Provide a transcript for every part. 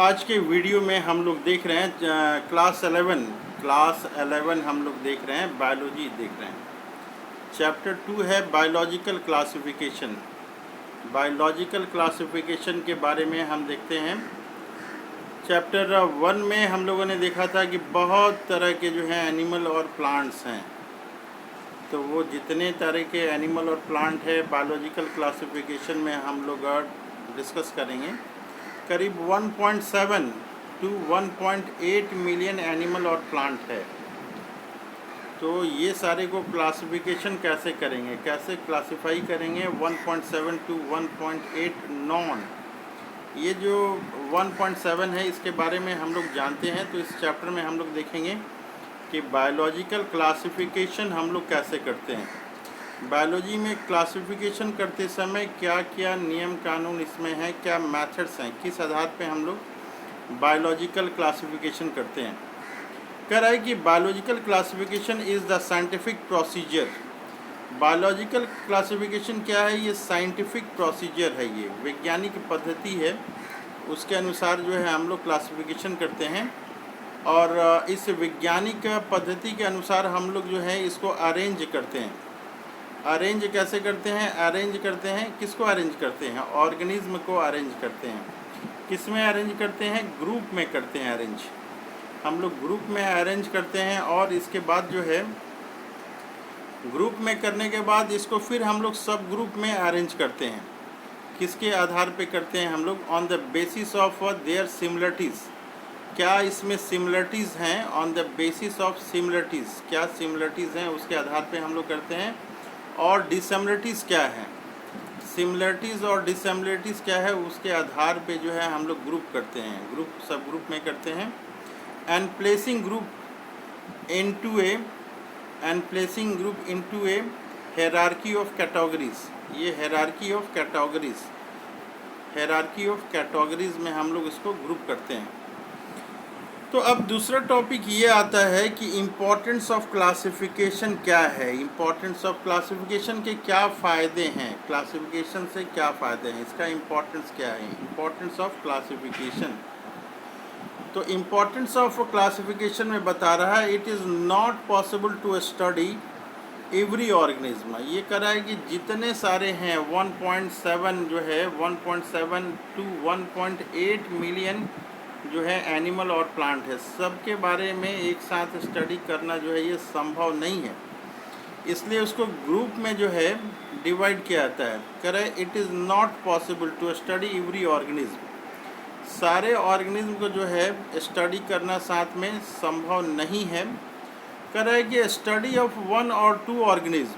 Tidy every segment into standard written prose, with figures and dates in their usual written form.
आज के वीडियो में हम लोग देख रहे हैं क्लास 11 हम लोग देख रहे हैं, बायोलॉजी देख रहे हैं। चैप्टर 2 है बायोलॉजिकल क्लासिफिकेशन। बायोलॉजिकल क्लासिफिकेशन के बारे में हम देखते हैं। चैप्टर 1 में हम लोगों ने देखा था कि बहुत तरह के जो हैं एनिमल और प्लांट्स हैं, तो वो जितने तरह के एनिमल और प्लांट है बायोलॉजिकल क्लासिफिकेशन में हम लोग डिस्कस करेंगे। करीब 1.7 टू 1.8 मिलियन एनिमल और प्लांट है। तो ये सारे को क्लासिफिकेशन कैसे करेंगे, कैसे क्लासिफाई करेंगे 1.7 टू 1.8 नॉन। ये जो 1.7 है इसके बारे में हम लोग जानते हैं, तो इस चैप्टर में हम लोग देखेंगे कि बायोलॉजिकल क्लासिफिकेशन हम लोग कैसे करते हैं। बायोलॉजी में क्लासिफिकेशन करते समय क्या क्या नियम कानून इसमें है, क्या मेथड्स हैं, किस आधार पे हम लोग बायोलॉजिकल क्लासिफिकेशन करते हैं। कह रहा है कि biological classification is the scientific procedure. Biological classification क्या है? ये साइंटिफिक प्रोसीजर है, ये वैज्ञानिक पद्धति है, उसके अनुसार जो है हम लोग क्लासिफिकेशन करते हैं। और इस वैज्ञानिक पद्धति के अनुसार हम लोग जो है इसको अरेंज करते हैं। अरेंज कैसे करते हैं? अरेंज करते हैं, किसको अरेंज करते हैं? ऑर्गेनिज्म को अरेंज करते हैं। किस में अरेंज करते हैं? ग्रुप में करते हैं अरेंज। हम लोग ग्रुप में अरेंज करते हैं और इसके बाद जो है ग्रुप में करने के बाद इसको फिर हम लोग सब ग्रुप में अरेंज करते हैं। किसके आधार पे करते हैं हम लोग? On the basis of their similarities. क्या इसमें सिमिलरिटीज़ हैं? On the basis of similarities, क्या सिमिलरिटीज़ हैं उसके आधार पे हम लोग करते हैं। और डिसमिलरिटीज़ क्या है? सिमिलरिटीज़ और डिसमिलरिटीज़ क्या है उसके आधार पे जो है हम लोग ग्रुप करते हैं, ग्रुप सब ग्रुप में करते हैं। And placing group into A hierarchy of categories. ये हायरार्की ऑफ कैटेगरीज में हम लोग इसको ग्रुप करते हैं। तो अब दूसरा टॉपिक ये आता है कि इम्पोर्टेंस ऑफ क्लासिफिकेशन क्या है। इम्पोर्टेंस ऑफ क्लासिफिकेशन के क्या फ़ायदे हैं, क्लासिफिकेशन से क्या फ़ायदे हैं, इसका इम्पोर्टेंस क्या है। इम्पोर्टेंस ऑफ क्लासिफिकेशन, तो इम्पोर्टेंस ऑफ क्लासिफिकेशन में बता रहा है it is not possible to study every organism. ये कह रहा है कि जितने सारे हैं 1.7 जो है 1.7 टू 1.8 मिलियन जो है एनिमल और प्लांट है, सबके बारे में एक साथ स्टडी करना जो है ये संभव नहीं है। इसलिए उसको ग्रुप में जो है डिवाइड किया जाता है। कह रहे it is not possible to study every organism. सारे ऑर्गेनिज्म को जो है स्टडी करना साथ में संभव नहीं है। कह रहा है कि स्टडी ऑफ वन और two organism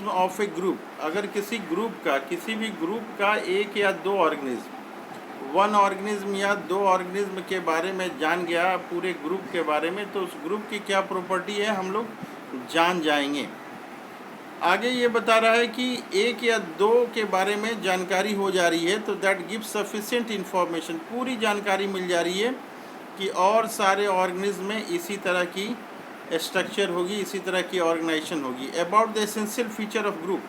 of a group. अगर किसी भी ग्रुप का एक या दो ऑर्गेनिज्म, वन ऑर्गेनिज्म या दो ऑर्गेनिज्म के बारे में जान गया पूरे ग्रुप के बारे में, तो उस ग्रुप की क्या प्रॉपर्टी है हम लोग जान जाएंगे। आगे ये बता रहा है कि एक या दो के बारे में जानकारी हो जा रही है, तो दैट गिव्स सफिशिएंट इन्फॉर्मेशन, पूरी जानकारी मिल जा रही है कि और सारे ऑर्गेनिज्म में इसी तरह की स्ट्रक्चर होगी, इसी तरह की ऑर्गेनाइजेशन होगी। About the essential feature of group,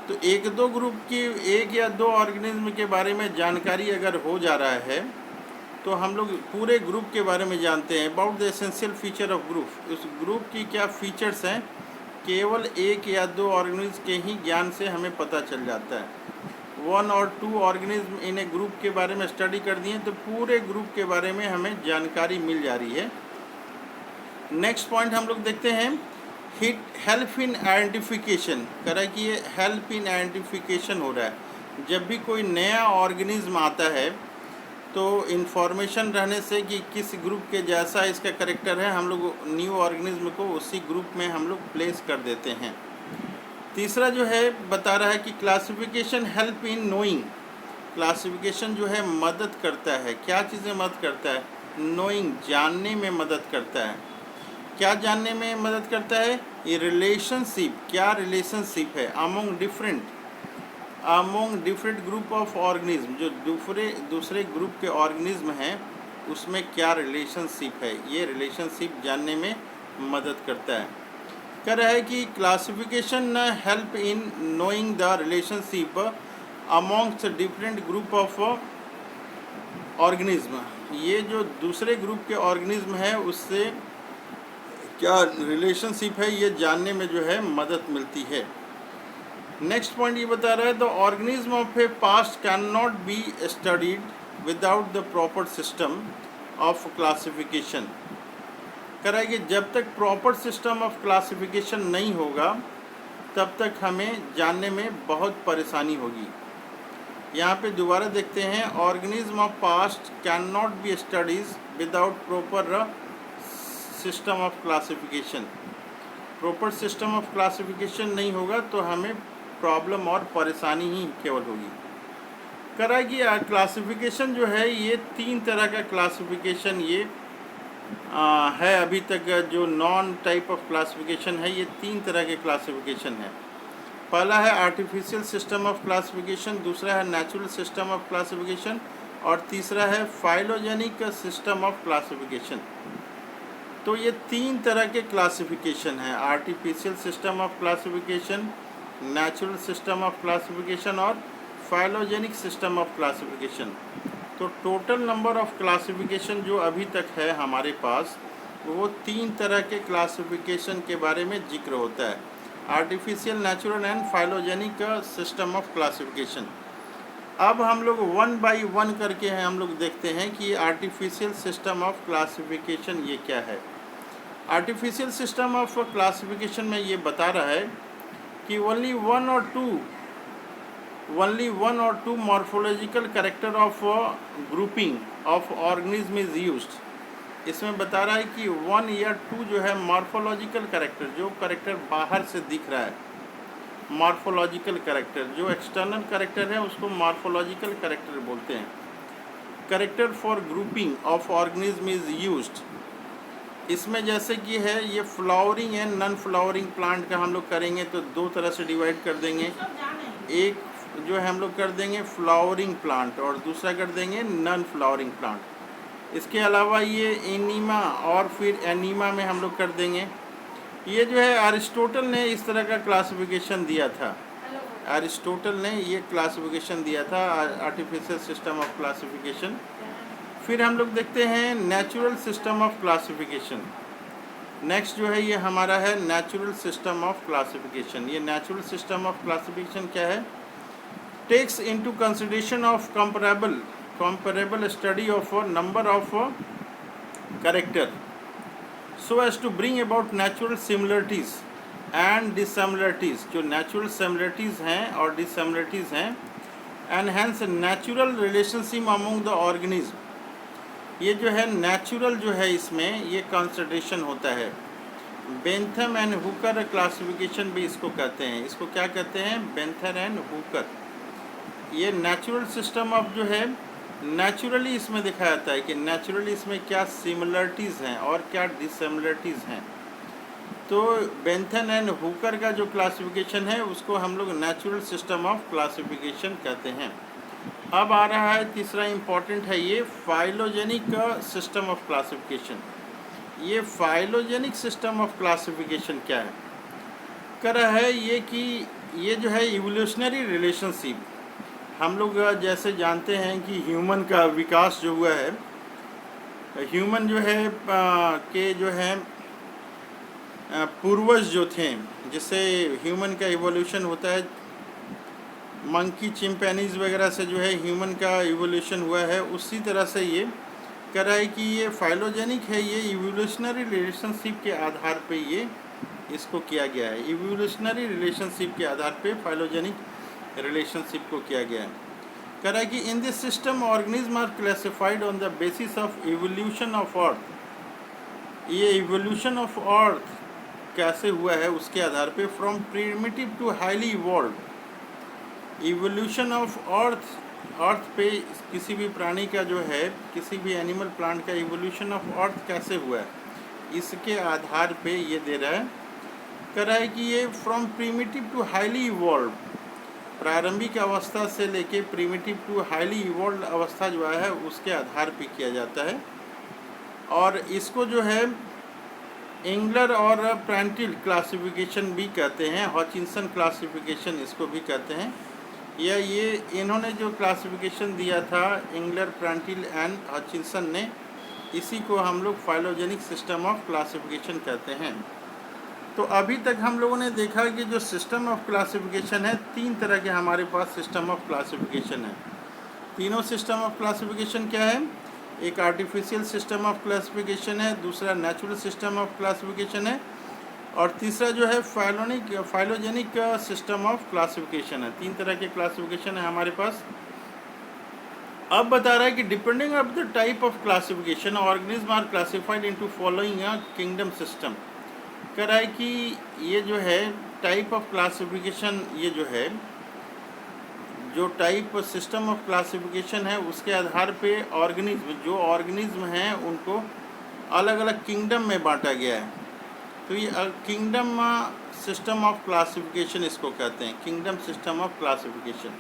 तो एक दो ग्रुप की, एक या दो ऑर्गेनिज्म के बारे में जानकारी अगर हो जा रहा है तो हम लोग पूरे ग्रुप के बारे में जानते हैं। About the essential feature of group, उस ग्रुप की क्या फीचर्स हैं, केवल एक या दो ऑर्गेनिज्म के ही ज्ञान से हमें पता चल जाता है। वन और two organism in a group के बारे में स्टडी कर दिए तो पूरे ग्रुप के बारे में हमें जानकारी मिल जा रही है। नेक्स्ट पॉइंट हम लोग देखते हैं, हेल्प इन आइडेंटिफिकेशन। कह रहा है कि ये हेल्प इन आइडेंटिफिकेशन हो रहा है। जब भी कोई नया ऑर्गेनिज्म आता है तो इन्फॉर्मेशन रहने से कि किस ग्रुप के जैसा इसका करेक्टर है, हम लोग न्यू ऑर्गेनिज्म को उसी ग्रुप में हम लोग प्लेस कर देते हैं। तीसरा जो है बता रहा है कि classification help in knowing. Classification जो है मदद करता है, क्या चीज़ें मदद करता है? नोइंग, जानने में मदद करता है। क्या जानने में मदद करता है? ये रिलेशनशिप, क्या रिलेशनशिप है among different group of organism, जो दूसरे ग्रुप के ऑर्गेनिज्म हैं उसमें क्या रिलेशनशिप है, ये रिलेशनशिप जानने में मदद करता है। कह रहा है कि classification help in knowing the relationship amongst different group of organism, ये जो दूसरे ग्रुप के ऑर्गेनिज्म है उससे क्या रिलेशनशिप है ये जानने में जो है मदद मिलती है। नेक्स्ट पॉइंट ये बता रहा है the organism of A past can not be studied without the proper system of classification. कह रहा है कि जब तक प्रॉपर सिस्टम ऑफ क्लासिफिकेशन नहीं होगा तब तक हमें जानने में बहुत परेशानी होगी। यहाँ पे दोबारा देखते हैं, organism of past can not be studies without proper system of classification. Proper system of classification नहीं होगा तो हमें प्रॉब्लम और परेशानी ही केवल होगी। कह रहा है कि क्लासिफिकेशन जो है ये 3 तरह का क्लासिफिकेशन ये है। अभी तक जो नॉन टाइप ऑफ क्लासिफिकेशन है ये 3 तरह के क्लासिफिकेशन है। पहला है आर्टिफिशियल सिस्टम ऑफ क्लासिफिकेशन, दूसरा है नेचुरल सिस्टम ऑफ क्लासिफिकेशन और तीसरा है फाइलोजेनिक सिस्टम ऑफ क्लासिफिकेशन। तो ये 3 तरह के क्लासिफिकेशन हैं, artificial system of classification, natural system of classification और फाइलोजेनिक सिस्टम ऑफ क्लासिफिकेशन। तो टोटल नंबर ऑफ क्लासिफिकेशन जो अभी तक है हमारे पास वो 3 तरह के क्लासिफिकेशन के बारे में जिक्र होता है, artificial, natural and phylogenic system of classification. अब हम लोग 1 बाय 1 करके हैं हम लोग देखते हैं कि आर्टिफिशियल सिस्टम ऑफ क्लासिफिकेशन ये क्या है। आर्टिफिशियल सिस्टम ऑफ क्लासिफिकेशन में ये बता रहा है कि ओनली वन और two morphological character of grouping of organism is used. इसमें बता रहा है कि 1 या 2 जो है मॉर्फोलॉजिकल कैरेक्टर, जो कैरेक्टर बाहर से दिख रहा है, मॉर्फोलॉजिकल कैरेक्टर, जो एक्सटर्नल कैरेक्टर है उसको मॉर्फोलॉजिकल कैरेक्टर बोलते हैं। Character for grouping of organism is used. इसमें जैसे कि है ये flowering and non flowering plant का हम लोग करेंगे तो 2 तरह से डिवाइड कर देंगे। एक जो है हम लोग कर देंगे फ्लावरिंग प्लांट और दूसरा कर देंगे नॉन फ्लावरिंग प्लांट। इसके अलावा ये एनीमा और फिर एनीमा में हम लोग कर देंगे। ये जो है अरिस्टोटल ने इस तरह का क्लासिफिकेशन दिया था, अरिस्टोटल ने ये क्लासिफिकेशन दिया था आर्टिफिशियल सिस्टम ऑफ क्लासिफिकेशन। फिर हम लोग देखते हैं natural system of classification. Next जो है ये हमारा है नेचुरल सिस्टम ऑफ क्लासिफिकेशन। ये नेचुरल सिस्टम ऑफ क्लासिफिकेशन क्या है, takes into consideration of comparable study of number of character so as to bring about natural similarities and dissimilarities. जो natural similarities हैं और डिससिमिलरिटीज़ हैं, and hence natural relationship among the organism. ये जो है natural जो है इसमें ये कंसिडरेशन होता है। बेंथम एंड हुकर क्लासिफिकेशन भी इसको कहते हैं। इसको क्या कहते हैं, बेंथम एंड हुकर। ये नेचुरल सिस्टम ऑफ जो है नेचुरली इसमें दिखाया जाता है कि नेचुरली इसमें क्या सिमिलरिटीज़ हैं और क्या डिससिमिलरिटीज़ हैं। तो बेंथम एंड हुकर का जो क्लासिफिकेशन है उसको हम लोग नेचुरल सिस्टम ऑफ क्लासिफिकेशन कहते हैं। अब आ रहा है तीसरा इम्पॉर्टेंट है ये फाइलोजेनिक सिस्टम ऑफ क्लासिफिकेशन। ये फाइलोजेनिक सिस्टम ऑफ क्लासिफिकेशन क्या है, कर रहा है ये कि ये जो है इवोल्यूशनरी रिलेशनशिप। हम लोग जैसे जानते हैं कि ह्यूमन का विकास जो हुआ है, ह्यूमन जो है के जो है पूर्वज जो थे, जिससे ह्यूमन का इवोल्यूशन होता है, मंकी चिंपैनीज वगैरह से जो है ह्यूमन का इवोल्यूशन हुआ है, उसी तरह से ये कह रहा है कि ये फाइलोजेनिक है। ये इवोल्यूशनरी रिलेशनशिप के आधार पे ये इसको किया गया है। इवोल्यूशनरी रिलेशनशिप के आधार पे फाइलोजेनिक रिलेशनशिप को किया गया है। कह रहा है कि in this system organism are classified on the basis of evolution of earth. ये इवोल्यूशन ऑफ अर्थ कैसे हुआ है उसके आधार पे, from primitive to highly evolve. Evolution of earth पे किसी भी प्राणी का जो है, किसी भी एनिमल प्लांट का इवोल्यूशन ऑफ अर्थ कैसे हुआ है, इसके आधार पे ये दे रहा है। कह रहा है कि ये from primitive to highly evolve, प्रारंभिक अवस्था से लेके प्रिमिटिव टू हाईली इवॉल्व अवस्था जो है उसके आधार पे किया जाता है। और इसको जो है एंगलर और प्रेंटिल क्लासिफिकेशन भी कहते हैं, हॉचिंसन क्लासिफिकेशन इसको भी कहते हैं। या ये इन्होंने जो क्लासिफिकेशन दिया था इंगलर, प्रांटिल एंड हचिंसन ने, इसी को हम लोग फाइलोजेनिक सिस्टम ऑफ क्लासिफिकेशन कहते हैं। तो अभी तक हम लोगों ने देखा कि जो सिस्टम ऑफ क्लासिफिकेशन है, 3 तरह के हमारे पास सिस्टम ऑफ क्लासिफिकेशन है। तीनों सिस्टम ऑफ क्लासिफिकेशन क्या है? एक आर्टिफिशियल सिस्टम ऑफ क्लासिफिकेशन है, दूसरा नेचुरल सिस्टम ऑफ क्लासिफिकेशन है, और तीसरा जो है फाइलोजेनिक सिस्टम ऑफ क्लासिफिकेशन है। 3 तरह के क्लासिफिकेशन है हमारे पास। अब बता रहा है कि depending of the type of classification organism are classified into following a kingdom system. कह रहा है कि ये जो है टाइप ऑफ क्लासिफिकेशन, ये जो है जो टाइप सिस्टम ऑफ क्लासिफिकेशन है उसके आधार पे जो ऑर्गेनिज्म हैं उनको अलग अलग किंगडम में बांटा गया है। तो ये किंगडम सिस्टम ऑफ क्लासिफिकेशन इसको कहते हैं, किंगडम सिस्टम ऑफ क्लासिफिकेशन।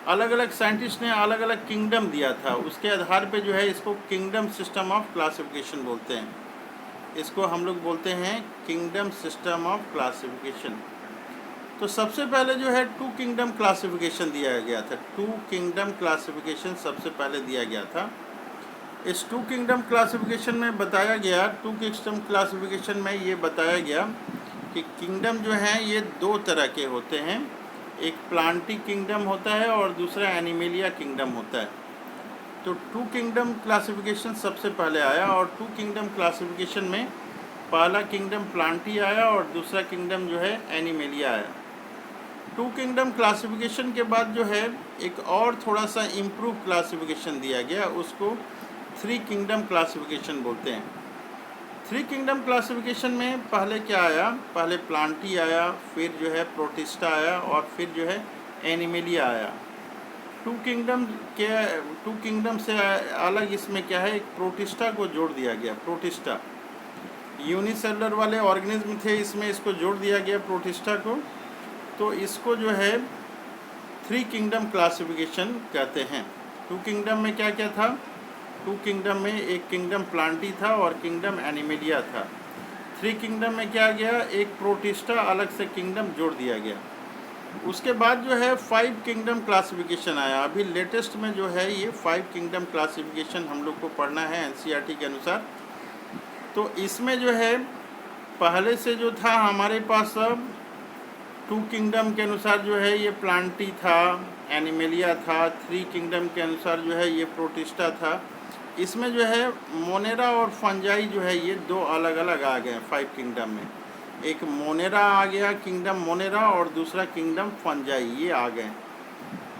अलग अलग साइंटिस्ट ने अलग अलग किंगडम दिया था, उसके आधार पे जो है इसको किंगडम सिस्टम ऑफ क्लासिफिकेशन बोलते हैं। इसको हम लोग बोलते हैं किंगडम सिस्टम ऑफ क्लासिफिकेशन। तो सबसे पहले जो है 2 किंगडम क्लासिफिकेशन दिया गया था। 2 किंगडम क्लासिफिकेशन सबसे पहले दिया गया था। इस 2 किंगडम क्लासिफिकेशन में बताया गया, 2 किंगडम क्लासिफिकेशन में ये बताया गया कि किंगडम जो हैं ये 2 तरह के होते हैं। एक प्लांटी किंगडम होता है और दूसरा एनिमेलिया किंगडम होता है। तो 2 किंगडम क्लासिफिकेशन सबसे पहले आया, और 2 किंगडम क्लासिफिकेशन में पहला किंगडम प्लांटी आया और दूसरा किंगडम जो है एनिमेलिया आया। 2 किंगडम क्लासिफिकेशन के बाद जो है एक और थोड़ा सा इम्प्रूव क्लासिफिकेशन दिया गया, उसको 3 किंगडम क्लासिफिकेशन बोलते हैं। 3 किंगडम क्लासिफिकेशन में पहले क्या आया? पहले प्लांटी आया, फिर जो है प्रोटिस्टा आया, और फिर जो है एनिमेलिया आया। 2 किंगडम से अलग इसमें क्या है, एक प्रोटिस्टा को जोड़ दिया गया। प्रोटिस्टा यूनिसेलुलर वाले ऑर्गेनिज्म थे, इसमें इसको जोड़ दिया गया प्रोटिस्टा को। तो इसको जो है 3 किंगडम क्लासिफिकेशन कहते हैं। 2 किंगडम में क्या क्या था? 2 किंगडम में एक किंगडम प्लांटी था और किंगडम एनिमेलिया था। 3 किंगडम में क्या गया, एक प्रोटिस्टा अलग से किंगडम जोड़ दिया गया। उसके बाद जो है 5 किंगडम क्लासिफिकेशन आया। अभी लेटेस्ट में जो है ये 5 किंगडम क्लासिफिकेशन हम लोग को पढ़ना है एनसीईआरटी के अनुसार। तो इसमें जो है पहले से जो था हमारे पास 2 किंगडम के अनुसार जो है ये प्लांटी था, एनिमेलिया था। 3 किंगडम के अनुसार जो है ये प्रोटिस्टा था। इसमें जो है मोनेरा और फंजाई जो है ये 2 अलग अलग आ गए 5 किंगडम में। एक मोनेरा आ गया, किंगडम मोनेरा, और दूसरा किंगडम फंजाई, ये आ गए।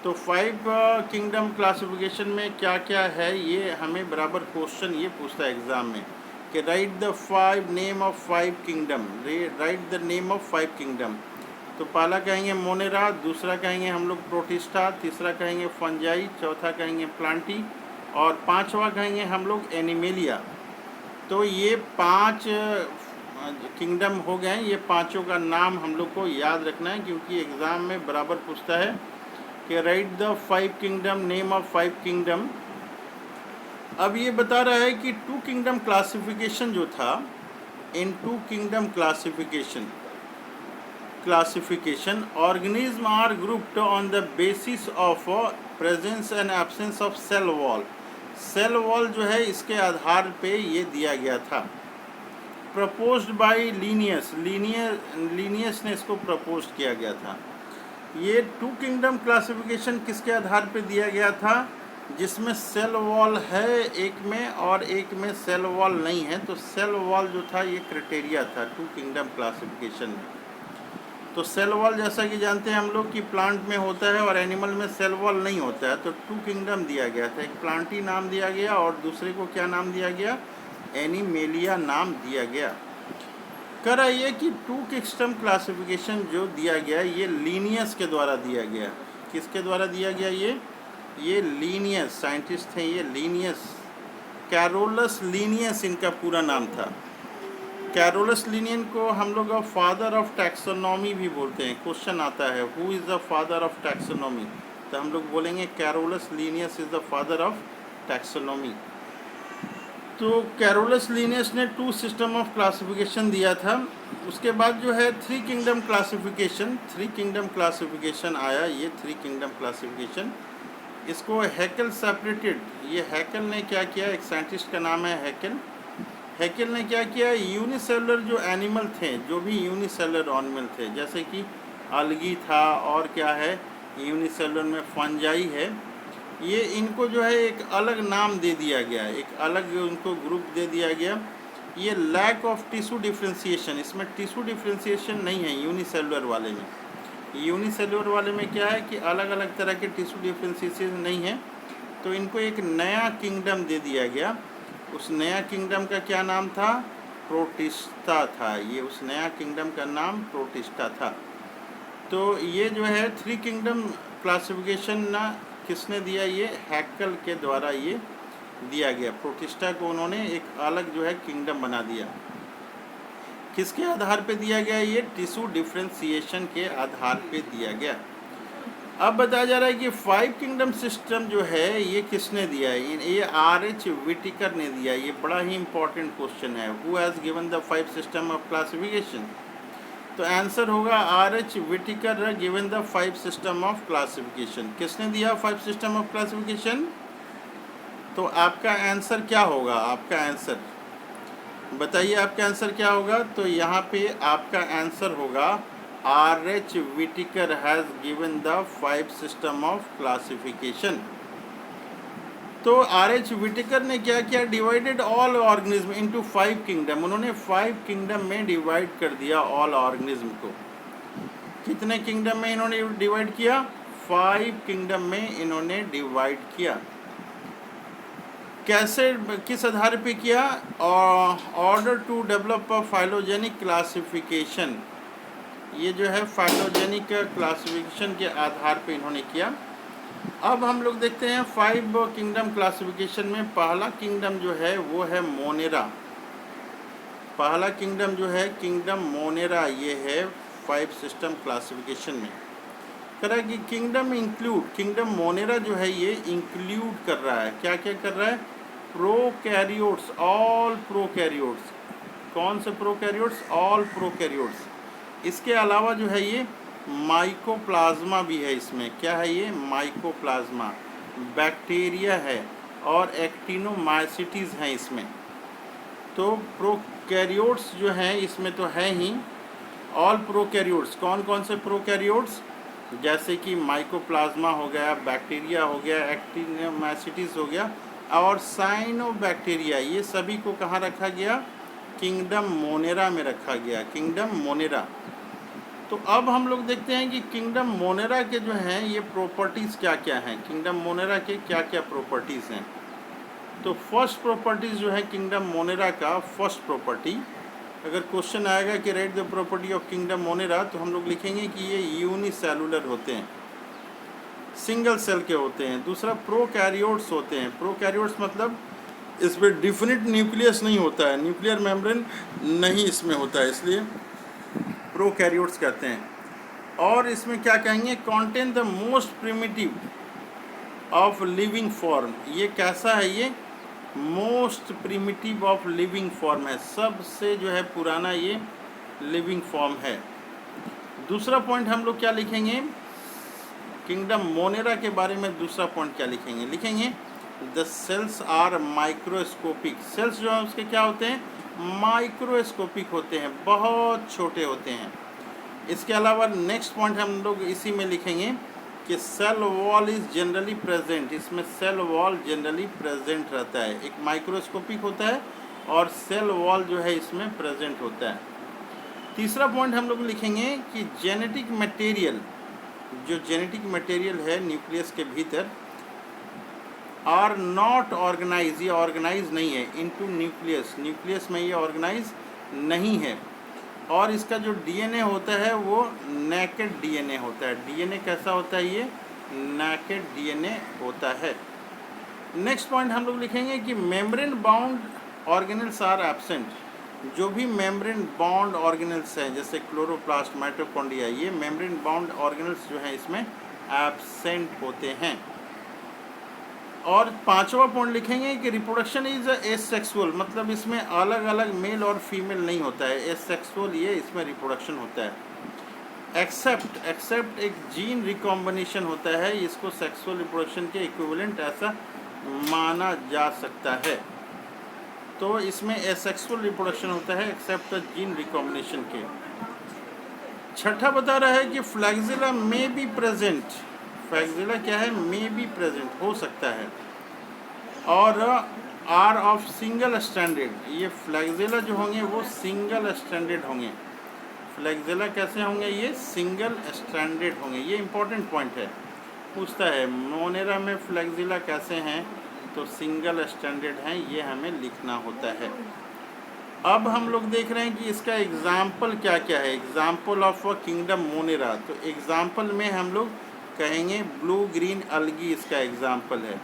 तो 5 किंगडम क्लासिफिकेशन में क्या क्या है ये हमें बराबर क्वेश्चन ये पूछता है एग्ज़ाम में कि right the 5 name of 5 kingdom, right the name of 5 kingdom. तो पहला कहेंगे मोनेरा, दूसरा कहेंगे हम लोग प्रोटिस्टा, तीसरा कहेंगे फंजाई, चौथा कहेंगे प्लांटी, और 5वां कहेंगे हम लोग एनिमेलिया। तो ये 5 किंगडम हो गए। ये 5ों का नाम हम लोग को याद रखना है, क्योंकि एग्ज़ाम में बराबर पूछता है कि right the 5 kingdom, name of 5 kingdom. अब ये बता रहा है कि 2 किंगडम क्लासिफिकेशन जो था, in 2 kingdom classification organism are grouped on the basis of presence and absence of cell wall. Cell wall जो है इसके आधार पे ये दिया गया था। प्रपोज्ड बाय लीनियस ने इसको प्रपोज किया गया था। ये 2 किंगडम क्लासिफिकेशन किसके आधार पे दिया गया था? जिसमें सेल वॉल है एक में और एक में सेल वॉल नहीं है। तो सेल वॉल जो था ये क्राइटेरिया था 2 किंगडम क्लासिफिकेशन में। तो सेल वॉल जैसा कि जानते हैं हम लोग कि प्लांट में होता है और एनिमल में सेल वॉल नहीं होता है। तो 2 किंगडम दिया गया था, एक प्लांटी नाम दिया गया और दूसरे को क्या नाम दिया गया, एनिमेलिया नाम दिया गया। कह रहा है कि 2 किंगडम क्लासिफिकेशन जो दिया गया ये लीनियस के द्वारा दिया गया। किसके द्वारा दिया गया? ये लीनियस साइंटिस्ट थे, ये लीनियस, कैरोलस लीनियस इनका पूरा नाम था। कैरोलस लीनियन को हम लोग फादर ऑफ टैक्सोनॉमी भी बोलते हैं। क्वेश्चन आता है who is the father of taxonomy, तो हम लोग बोलेंगे Carolus Linnaeus is the father of taxonomy. तो कैरोलस लिनियस ने 2 सिस्टम ऑफ क्लासिफिकेशन दिया था। उसके बाद जो है 3 किंगडम क्लासिफिकेशन आया। ये 3 किंगडम क्लासिफिकेशन, इसको हैकेल सेपरेटेड। ये हैकेल ने क्या किया, एक साइंटिस्ट का नाम है हैकेल। हैकेल ने क्या किया, यूनिसेलुलर जो एनिमल थे, जो भी यूनिसेलुलर एनिमल थे, जैसे कि अलगी था और क्या है यूनिसेलुलर में फंजाई है, ये इनको जो है एक अलग नाम दे दिया गया, एक अलग उनको ग्रुप दे दिया गया। ये लैक ऑफ टिश्यू डिफ्रेंशिएशन, इसमें टिश्यू डिफ्रेंशिएशन नहीं है यूनिसेलुलर वाले में। यूनिसेलुलर वाले में क्या है कि अलग अलग तरह के टिश्यू डिफ्रेंशिएशन नहीं है, तो इनको एक नया किंगडम दे दिया गया। उस नया किंगडम का क्या नाम था, प्रोटिस्टा था। ये उस नया किंगडम का नाम प्रोटिस्टा था। तो ये जो है 3 किंगडम क्लासिफिकेशन ना किसने दिया, ये हैकेल के द्वारा ये दिया गया। प्रोटिस्टा को उन्होंने एक अलग जो है किंगडम बना दिया। किसके आधार पे दिया गया, ये टिश्यू डिफ्रेंशिएशन के आधार पे दिया गया। अब बताया जा रहा है कि 5 किंगडम सिस्टम जो है ये किसने दिया है, ये R.H. विटिकर ने दिया। ये बड़ा ही इंपॉर्टेंट क्वेश्चन है, who has given the 5 system of classification. तो आंसर होगा R.H. विटिकर given the 5 system of classification. किसने दिया 5 सिस्टम ऑफ क्लासिफिकेशन। तो आपका आंसर क्या होगा, आपका आंसर बताइए, आपका आंसर क्या होगा। तो यहाँ पे आपका आंसर होगा R.H. विटिकर has given the 5 system of classification. तो R.H. विटिकर ने क्या किया, divided all organism into 5 kingdom. उन्होंने 5 किंगडम में डिवाइड कर दिया ऑल ऑर्गेनिज्म को। कितने किंगडम में इन्होंने डिवाइड किया, 5 किंगडम में इन्होंने डिवाइड किया। कैसे, किस आधार पे किया, order to develop a phylogenic classification. ये जो है फाइलोजेनिक क्लासिफिकेशन के आधार पे इन्होंने किया। अब हम लोग देखते हैं 5 किंगडम क्लासिफिकेशन में पहला किंगडम जो है वो है मोनेरा। पहला किंगडम जो है किंगडम मोनेरा, ये है 5 सिस्टम क्लासिफिकेशन में। कह रहा है कि किंगडम मोनेरा जो है ये इंक्लूड कर रहा है, क्या क्या कर रहा है, प्रोकैरियोट्स, ऑल प्रोकैरियोट्स। कौन से प्रोकैरियोट्स, ऑल प्रोकैरियोट्स। इसके अलावा जो है ये माइकोप्लाज्मा भी है इसमें। क्या है ये, माइकोप्लाज्मा, बैक्टीरिया है और एक्टिनोमाइसिटीज हैं इसमें। तो प्रोकैरियोट्स जो हैं इसमें तो है ही। ऑल प्रोकैरियोट्स, कौन कौन से प्रोकैरियोट्स, जैसे कि माइकोप्लाज्मा हो गया, बैक्टीरिया हो गया, एक्टिनोमाइसिटीज हो गया और साइनोबैक्टीरिया, ये सभी को कहाँ रखा गया, किंगडम मोनेरा में रखा गया, किंगडम मोनेरा। तो अब हम लोग देखते हैं कि किंगडम मोनेरा के जो हैं ये प्रॉपर्टीज़ क्या क्या हैं, किंगडम मोनेरा के क्या क्या प्रॉपर्टीज़ हैं। तो फर्स्ट प्रॉपर्टीज़ जो है किंगडम मोनेरा का, फर्स्ट प्रॉपर्टी, अगर क्वेश्चन आएगा कि right the property of kingdom Monera, तो हम लोग लिखेंगे कि ये यूनिसेलुलर होते हैं, सिंगल सेल के होते हैं। दूसरा प्रोकैरियोट्स होते हैं। प्रोकैरियोट्स मतलब इसमें डिफिनिट न्यूक्लियस नहीं होता है, न्यूक्लियर मेम्ब्रेन नहीं इसमें होता है, इसलिए प्रोकैरियोट्स कहते हैं। और इसमें क्या कहेंगे, contain the most primitive of living form. ये कैसा है, ये most primitive of living form है, सबसे जो है पुराना ये लिविंग फॉर्म है। दूसरा पॉइंट हम लोग क्या लिखेंगे, किंगडम मोनेरा के बारे में दूसरा पॉइंट क्या लिखेंगे, लिखेंगे the cells are microscopic. Cells जो है उसके क्या होते हैं, माइक्रोस्कोपिक होते हैं, बहुत छोटे होते हैं। इसके अलावा नेक्स्ट पॉइंट हम लोग इसी में लिखेंगे कि cell wall is generally present. इसमें सेल वॉल जनरली प्रेजेंट रहता है, एक माइक्रोस्कोपिक होता है और सेल वॉल जो है इसमें प्रेजेंट होता है। तीसरा पॉइंट हम लोग लिखेंगे कि जेनेटिक मटेरियल, जो जेनेटिक मटेरियल है न्यूक्लियस के भीतर, आर नॉट ऑर्गेनाइज, ये ऑर्गेनाइज नहीं है, इनटू न्यूक्लियस, न्यूक्लियस में ये ऑर्गेनाइज नहीं है। और इसका जो डीएनए होता है वो नेकेड डीएनए होता है। डीएनए कैसा होता है, ये नेकेड डीएनए होता है। नेक्स्ट पॉइंट हम लोग लिखेंगे कि membrane bound organelles are absent. जो भी मेम्ब्रेन बाउंड ऑर्गेनल्स हैं जैसे क्लोरोप्लास्ट, माइटोकॉन्ड्रिया, ये मेम्ब्रेन बाउंड ऑर्गेनल्स जो हैं इसमें एब्सेंट होते हैं। और पांचवा पॉइंट लिखेंगे कि रिप्रोडक्शन इज एसेक्सुअल, मतलब इसमें अलग अलग मेल और फीमेल नहीं होता है, एसेक्सुअल ये इसमें रिप्रोडक्शन होता है। एक्सेप्ट एक जीन रिकॉम्बिनेशन होता है, इसको सेक्सुअल रिप्रोडक्शन के इक्विवेलेंट ऐसा माना जा सकता है। तो इसमें एसेक्सुअल रिप्रोडक्शन होता है एक्सेप्ट जीन रिकॉम्बिनेशन के। छठा बता रहा है कि फ्लैगेला में बी प्रेजेंट, फ्लैगेला क्या है, में बी प्रेजेंट, हो सकता है, और आर ऑफ सिंगल स्टैंडर्ड, ये फ्लैगेला जो होंगे वो सिंगल स्टैंडर्ड होंगे। फ्लैगेला कैसे होंगे, ये सिंगल स्टैंडर्ड होंगे, ये इंपॉर्टेंट पॉइंट है, पूछता है मोनेरा में फ्लैगेला कैसे हैं, तो सिंगल स्टैंडर्ड हैं, ये हमें लिखना होता है। अब हम लोग देख रहे हैं कि इसका एग्जाम्पल क्या क्या है, एग्जाम्पल ऑफ किंगडम मोनेरा। तो एग्जाम्पल में हम लोग कहेंगे ब्लू ग्रीन अलगी इसका एग्जाम्पल है,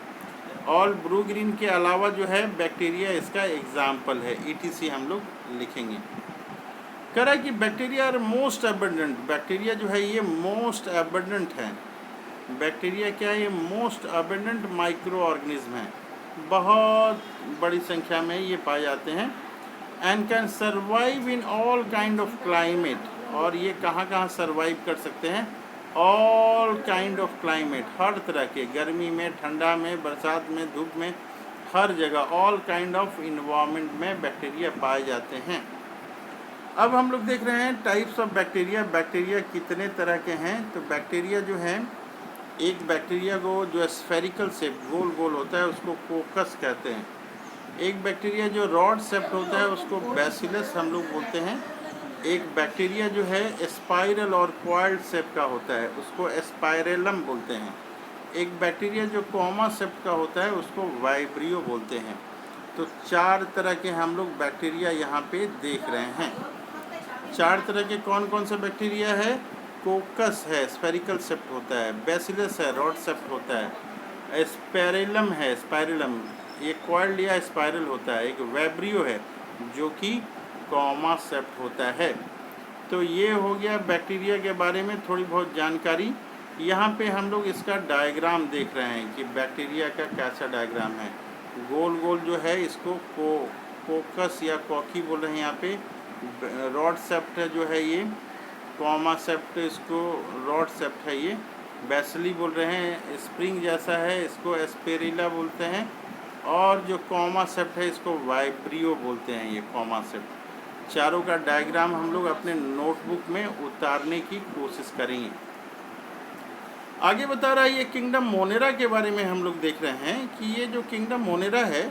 और ब्लू ग्रीन के अलावा जो है बैक्टीरिया इसका एग्जाम्पल है, ETC हम लोग लिखेंगे। कह रहा है कि bacteria are most abundant, bacteria जो है ये मोस्ट एबंडेंट है। बैक्टीरिया क्या है, ये मोस्ट एबंडेंट माइक्रो ऑर्गेनिज्म है, बहुत बड़ी संख्या में ये पाए जाते हैं। And can survive in all kind of climate, और ये कहाँ कहाँ सर्वाइव कर सकते हैं, ऑल काइंड ऑफ क्लाइमेट, हर तरह के, गर्मी में, ठंडा में, बरसात में, धूप में, हर जगह ऑल काइंड ऑफ इन्वायरमेंट में बैक्टीरिया पाए जाते हैं। अब हम लोग देख रहे हैं टाइप्स ऑफ बैक्टीरिया, बैक्टीरिया कितने तरह के हैं। तो बैक्टीरिया जो है, एक बैक्टीरिया को जो स्फेरिकल शेप गोल गोल होता है उसको कोकस कहते हैं। एक बैक्टीरिया जो रॉड शेप्ड होता है उसको बैसिलस हम लोग बोलते हैं। एक बैक्टीरिया जो है स्पाइरल और क्वाइल्ड शेप का होता है उसको स्पाइरेलम बोलते हैं। एक बैक्टीरिया जो कॉमा शेप का होता है उसको वाइब्रियो बोलते हैं। तो चार तरह के हम लोग बैक्टीरिया यहाँ पे देख रहे हैं। चार तरह के कौन कौन से बैक्टीरिया है, कोकस है, स्फेरिकल शेप होता है, बैसिलस है, रॉड शेप होता है, स्पाइरेलम है, स्पाइरेलम ये क्वाइल्ड या स्पाइरल होता है, एक वाइब्रियो है जो कि कॉमा शेप होता है। तो ये हो गया बैक्टीरिया के बारे में थोड़ी बहुत जानकारी। यहाँ पे हम लोग इसका डायग्राम देख रहे हैं कि बैक्टीरिया का कैसा डायग्राम है। गोल गोल जो है इसको कोकस या कॉकी बोल रहे हैं, यहाँ पे रॉड सेप्ट जो है ये, कॉमा सेप्ट इसको रॉड सेप्ट है, ये बैसिली बोल रहे हैं, स्प्रिंग जैसा है इसको एस्पेरिला बोलते हैं, और जो कॉमा सेप्ट है इसको वाइब्रियो बोलते हैं, ये कॉमा सेप्ट। चारों का डायग्राम हम लोग अपने नोटबुक में उतारने की कोशिश करेंगे। आगे बता रहा है ये किंगडम मोनेरा के बारे में हम लोग देख रहे हैं कि ये जो किंगडम मोनेरा है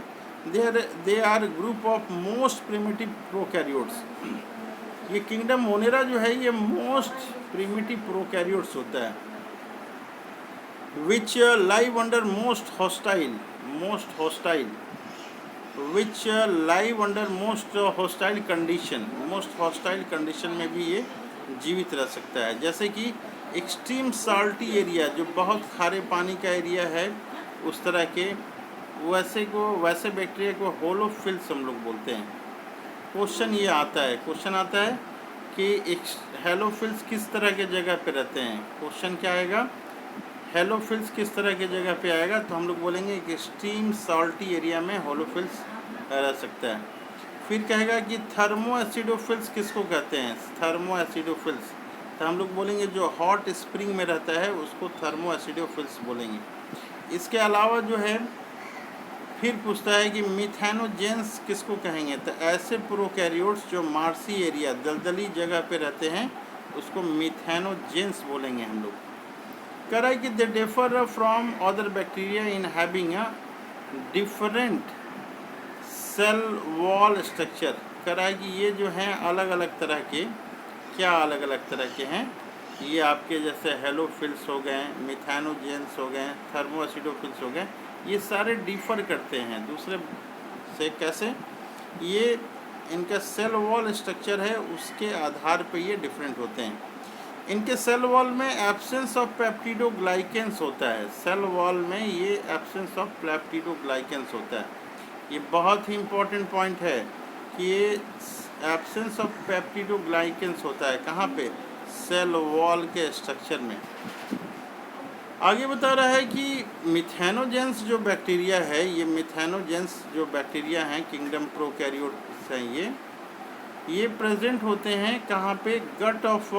they are group of most primitive prokaryotes. ये किंगडम मोनेरा जो है ये मोस्ट प्रिमिटिव प्रोकैरियोट्स होता है, which live under most hostile which live under most hostile condition, most hostile condition में भी ये जीवित रह सकता है। जैसे कि एक्सट्रीम साल्टी एरिया, जो बहुत खारे पानी का एरिया है, उस तरह के वैसे बैक्टीरिया को होलोफिल्स हम लोग बोलते हैं। क्वेश्चन ये आता है कि हेलोफिल्स किस तरह के जगह पे रहते हैं। क्वेश्चन क्या आएगा, हेलोफिल्स किस तरह की जगह पे आएगा, तो हम लोग बोलेंगे कि एक्सट्रीम साल्टी एरिया में होलोफिल्स रह सकता है। फिर कहेगा कि थर्मो एसिडोफिल्स किसको कहते हैं, थर्मो एसिडोफिल्स, तो हम लोग बोलेंगे जो हॉट स्प्रिंग में रहता है उसको थर्मो एसिडोफिल्स बोलेंगे। इसके अलावा जो है फिर पूछता है कि मिथेनोजेंस किसको कहेंगे, तो ऐसे प्रोकैरियोट्स जो मार्सी एरिया दलदली जगह पे रहते हैं उसको मिथेनोजेंस बोलेंगे हम लोग। कह रहा है कि they differ from other bacteria in having a different cell wall structure. कह रहा है कि ये जो हैं अलग अलग तरह के, क्या अलग अलग तरह के हैं, ये आपके जैसे हेलोफिल्स हो गए, मिथेनोजेंस हो गए, थर्मोएसिडोफिल्स हो गए, ये सारे डिफर करते हैं दूसरे से। कैसे, ये इनका सेल वॉल स्ट्रक्चर है उसके आधार पे ये डिफरेंट होते हैं। इनके सेल वॉल में एब्सेंस ऑफ पेप्टिडोग्लाइकेंस होता है, सेल वॉल में ये एब्सेंस ऑफ पेप्टिडोग्लाइकेंस होता है। ये बहुत ही इम्पोर्टेंट पॉइंट है कि ये एब्सेंस ऑफ पेप्टिडोग्लाइकेंस होता है, कहाँ पे, सेल वॉल के स्ट्रक्चर में। आगे बता रहा है कि मिथेनोजेंस जो बैक्टीरिया है, ये मिथेनोजेंस जो बैक्टीरिया हैं किंगडम प्रोकैरियोट्स हैं, ये प्रेजेंट होते हैं कहाँ पे? Gut of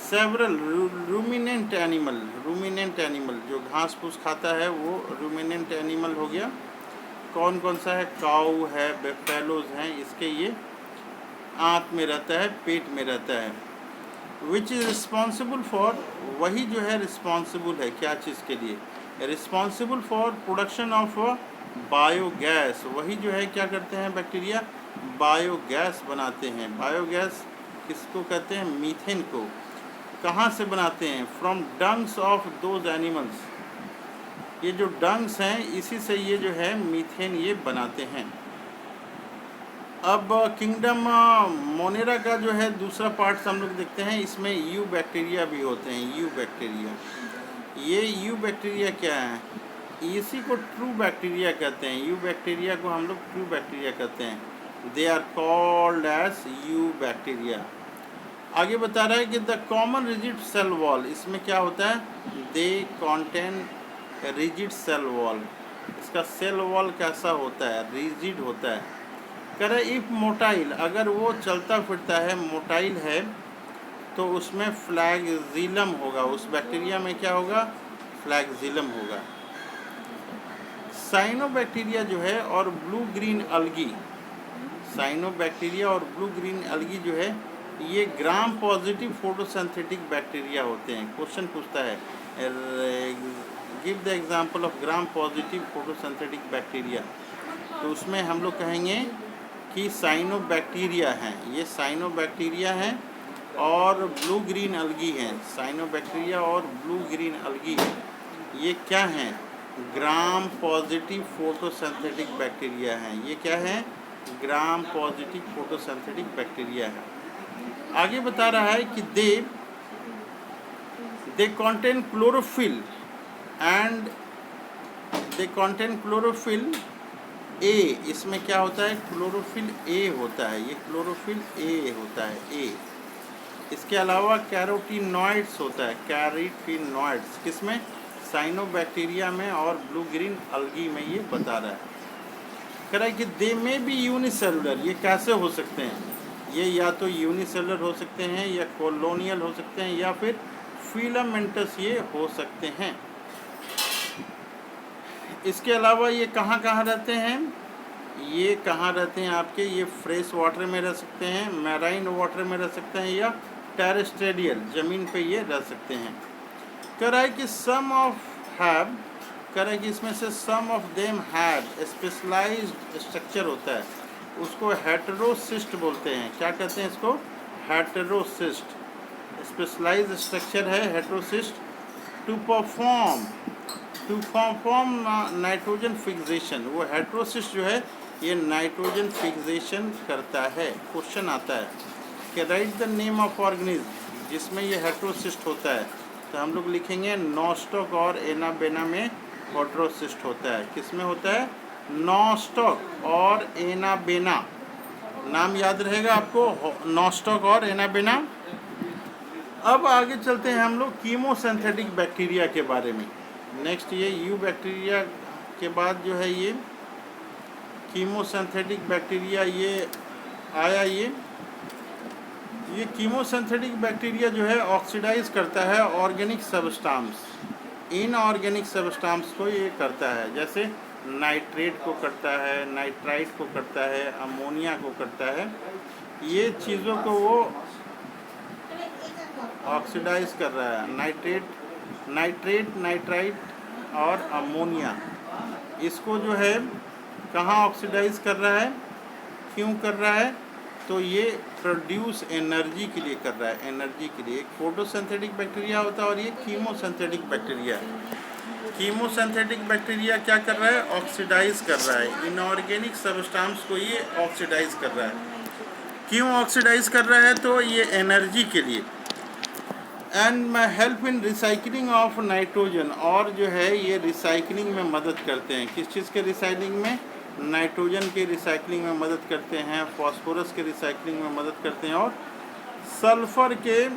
several ruminant animal जो घास फूस खाता है वो रूमिनेंट एनिमल हो गया। कौन कौन सा है? काऊ है, बेफेलोज हैं, इसके ये आंत में रहता है, पेट में रहता है। विच इज़ रिस्पॉन्सिबल फॉर, वही जो है रिस्पॉन्सिबल है क्या चीज़ के लिए? Responsible for production of biogas. वही जो है क्या करते हैं बैक्टीरिया? बायोगैस बनाते हैं। बायोगैस किसको कहते हैं? मीथेन को। कहाँ से बनाते हैं? From dungs of those animals. ये जो डंग्स हैं इसी से ये जो है मीथेन ये बनाते हैं। अब किंगडम मोनेरा का जो है दूसरा पार्ट हम लोग देखते हैं। इसमें यू बैक्टीरिया भी होते हैं। यू बैक्टीरिया, ये यू बैक्टीरिया क्या है? इसी को ट्रू बैक्टीरिया कहते हैं। यू बैक्टीरिया को हम लोग ट्रू बैक्टीरिया कहते हैं। They are called as eubacteria. आगे बता रहा है कि the common rigid cell wall, इसमें क्या होता है? They contain rigid cell wall. इसका सेल वॉल कैसा होता है? रिजिड होता है। कह रहे इफ मोटाइल, अगर वो चलता फिरता है, मोटाइल है, तो उसमें फ्लैगजिलम होगा। उस बैक्टीरिया में क्या होगा? फ्लैगजिलम होगा। साइनोबैक्टीरिया जो है और ब्लू ग्रीन अलगी, साइनोबैक्टीरिया और ब्लू ग्रीन अलगी जो है ये ग्राम पॉजिटिव फोटोसिंथेटिक बैक्टीरिया होते हैं। क्वेश्चन पूछता है give the example of gram positive photosynthetic bacteria, तो उसमें हम लोग कहेंगे कि साइनोबैक्टीरिया हैं। ये साइनोबैक्टीरिया हैं और ब्लू ग्रीन अलगी हैं। साइनोबैक्टीरिया और ब्लू ग्रीन अलगी ये क्या हैं? ग्राम पॉजिटिव फोटोसिंथेटिक बैक्टीरिया हैं। ये क्या है? ग्राम पॉजिटिव फोटोसिंथेटिक बैक्टीरिया है। आगे बता रहा है कि they contain chlorophyll and they contain chlorophyll a. इसमें क्या होता है? क्लोरोफिल ए होता है। ये क्लोरोफिल ए होता है, ए। इसके अलावा कैरोटीनॉइड्स होता है, कैरोटीनॉइड्स किसमें? साइनोबैक्टीरिया में और ब्लू ग्रीन अलगी में ये बता रहा है। कह रहा है कि दे में भी यूनिसेलुलर। ये कैसे हो सकते हैं? ये या तो यूनिसेलुलर हो सकते हैं, या कॉलोनियल हो सकते हैं, या फिर फिलामेंटस ये हो सकते हैं। इसके अलावा ये कहाँ कहाँ रहते हैं? ये कहाँ रहते हैं आपके? ये फ्रेश वाटर में रह सकते हैं, मैराइन वाटर में रह सकते हैं, या टेरेस्ट्रियल ज़मीन पे ये रह सकते हैं। कह रहा है कि सम ऑफ हैव, कह रहा है कि इसमें से some of them have specialized structure होता है, उसको हेटेरोसिस्ट बोलते हैं। क्या कहते हैं इसको? हेटेरोसिस्ट। स्पेशलाइज्ड स्ट्रक्चर है heterocyst. To perform nitrogen fixation. वो हेटेरोसिस्ट जो है ये नाइट्रोजन फिक्सेशन करता है। क्वेश्चन आता है कि right the name of organism, जिसमें ये हेटेरोसिस्ट होता है, तो हम लोग लिखेंगे नॉस्टॉक और एनाबेना में हेटेरोसिस्ट होता है। किस में होता है? नॉस्टॉक और एनाबेना। नाम याद रहेगा आपको, नॉस्टॉक और एनाबेना। अब आगे चलते हैं हम लोग कीमोसिंथेटिक बैक्टीरिया के बारे में। नेक्स्ट ये यू बैक्टीरिया के बाद जो है ये कीमोसिंथेटिक बैक्टीरिया ये आया। ये कीमोसिंथेटिक बैक्टीरिया जो है ऑक्सीडाइज करता है ऑर्गेनिक सबस्टांस। इनऑर्गेनिक सबस्टांस को ये करता है, जैसे नाइट्रेट को करता है, नाइट्राइट को करता है, अमोनिया को करता है। ये चीज़ों को वो ऑक्सीडाइज कर रहा है। नाइट्रेट, नाइट्राइट और अमोनिया, इसको जो है कहाँ ऑक्सीडाइज कर रहा है? क्यों कर रहा है? तो ये प्रोड्यूस एनर्जी के लिए कर रहा है, एनर्जी के लिए। एक फोटोसिंथेटिक बैक्टीरिया होता है और ये कीमोसिंथेटिक बैक्टीरिया है। कीमोसिंथेटिक बैक्टीरिया क्या कर रहा है? ऑक्सीडाइज कर रहा है। इनऑर्गेनिक सबस्टांस को ये ऑक्सीडाइज कर रहा है। क्यों ऑक्सीडाइज कर रहा है? तो ये एनर्जी के लिए। And help in recycling of nitrogen, और जो है ये रिसाइकलिंग में मदद करते हैं। किस चीज़ के रिसाइकलिंग में? नाइट्रोजन के रिसाइकलिंग में मदद करते हैं, फास्फोरस के रिसाइकलिंग में मदद करते हैं, और सल्फर के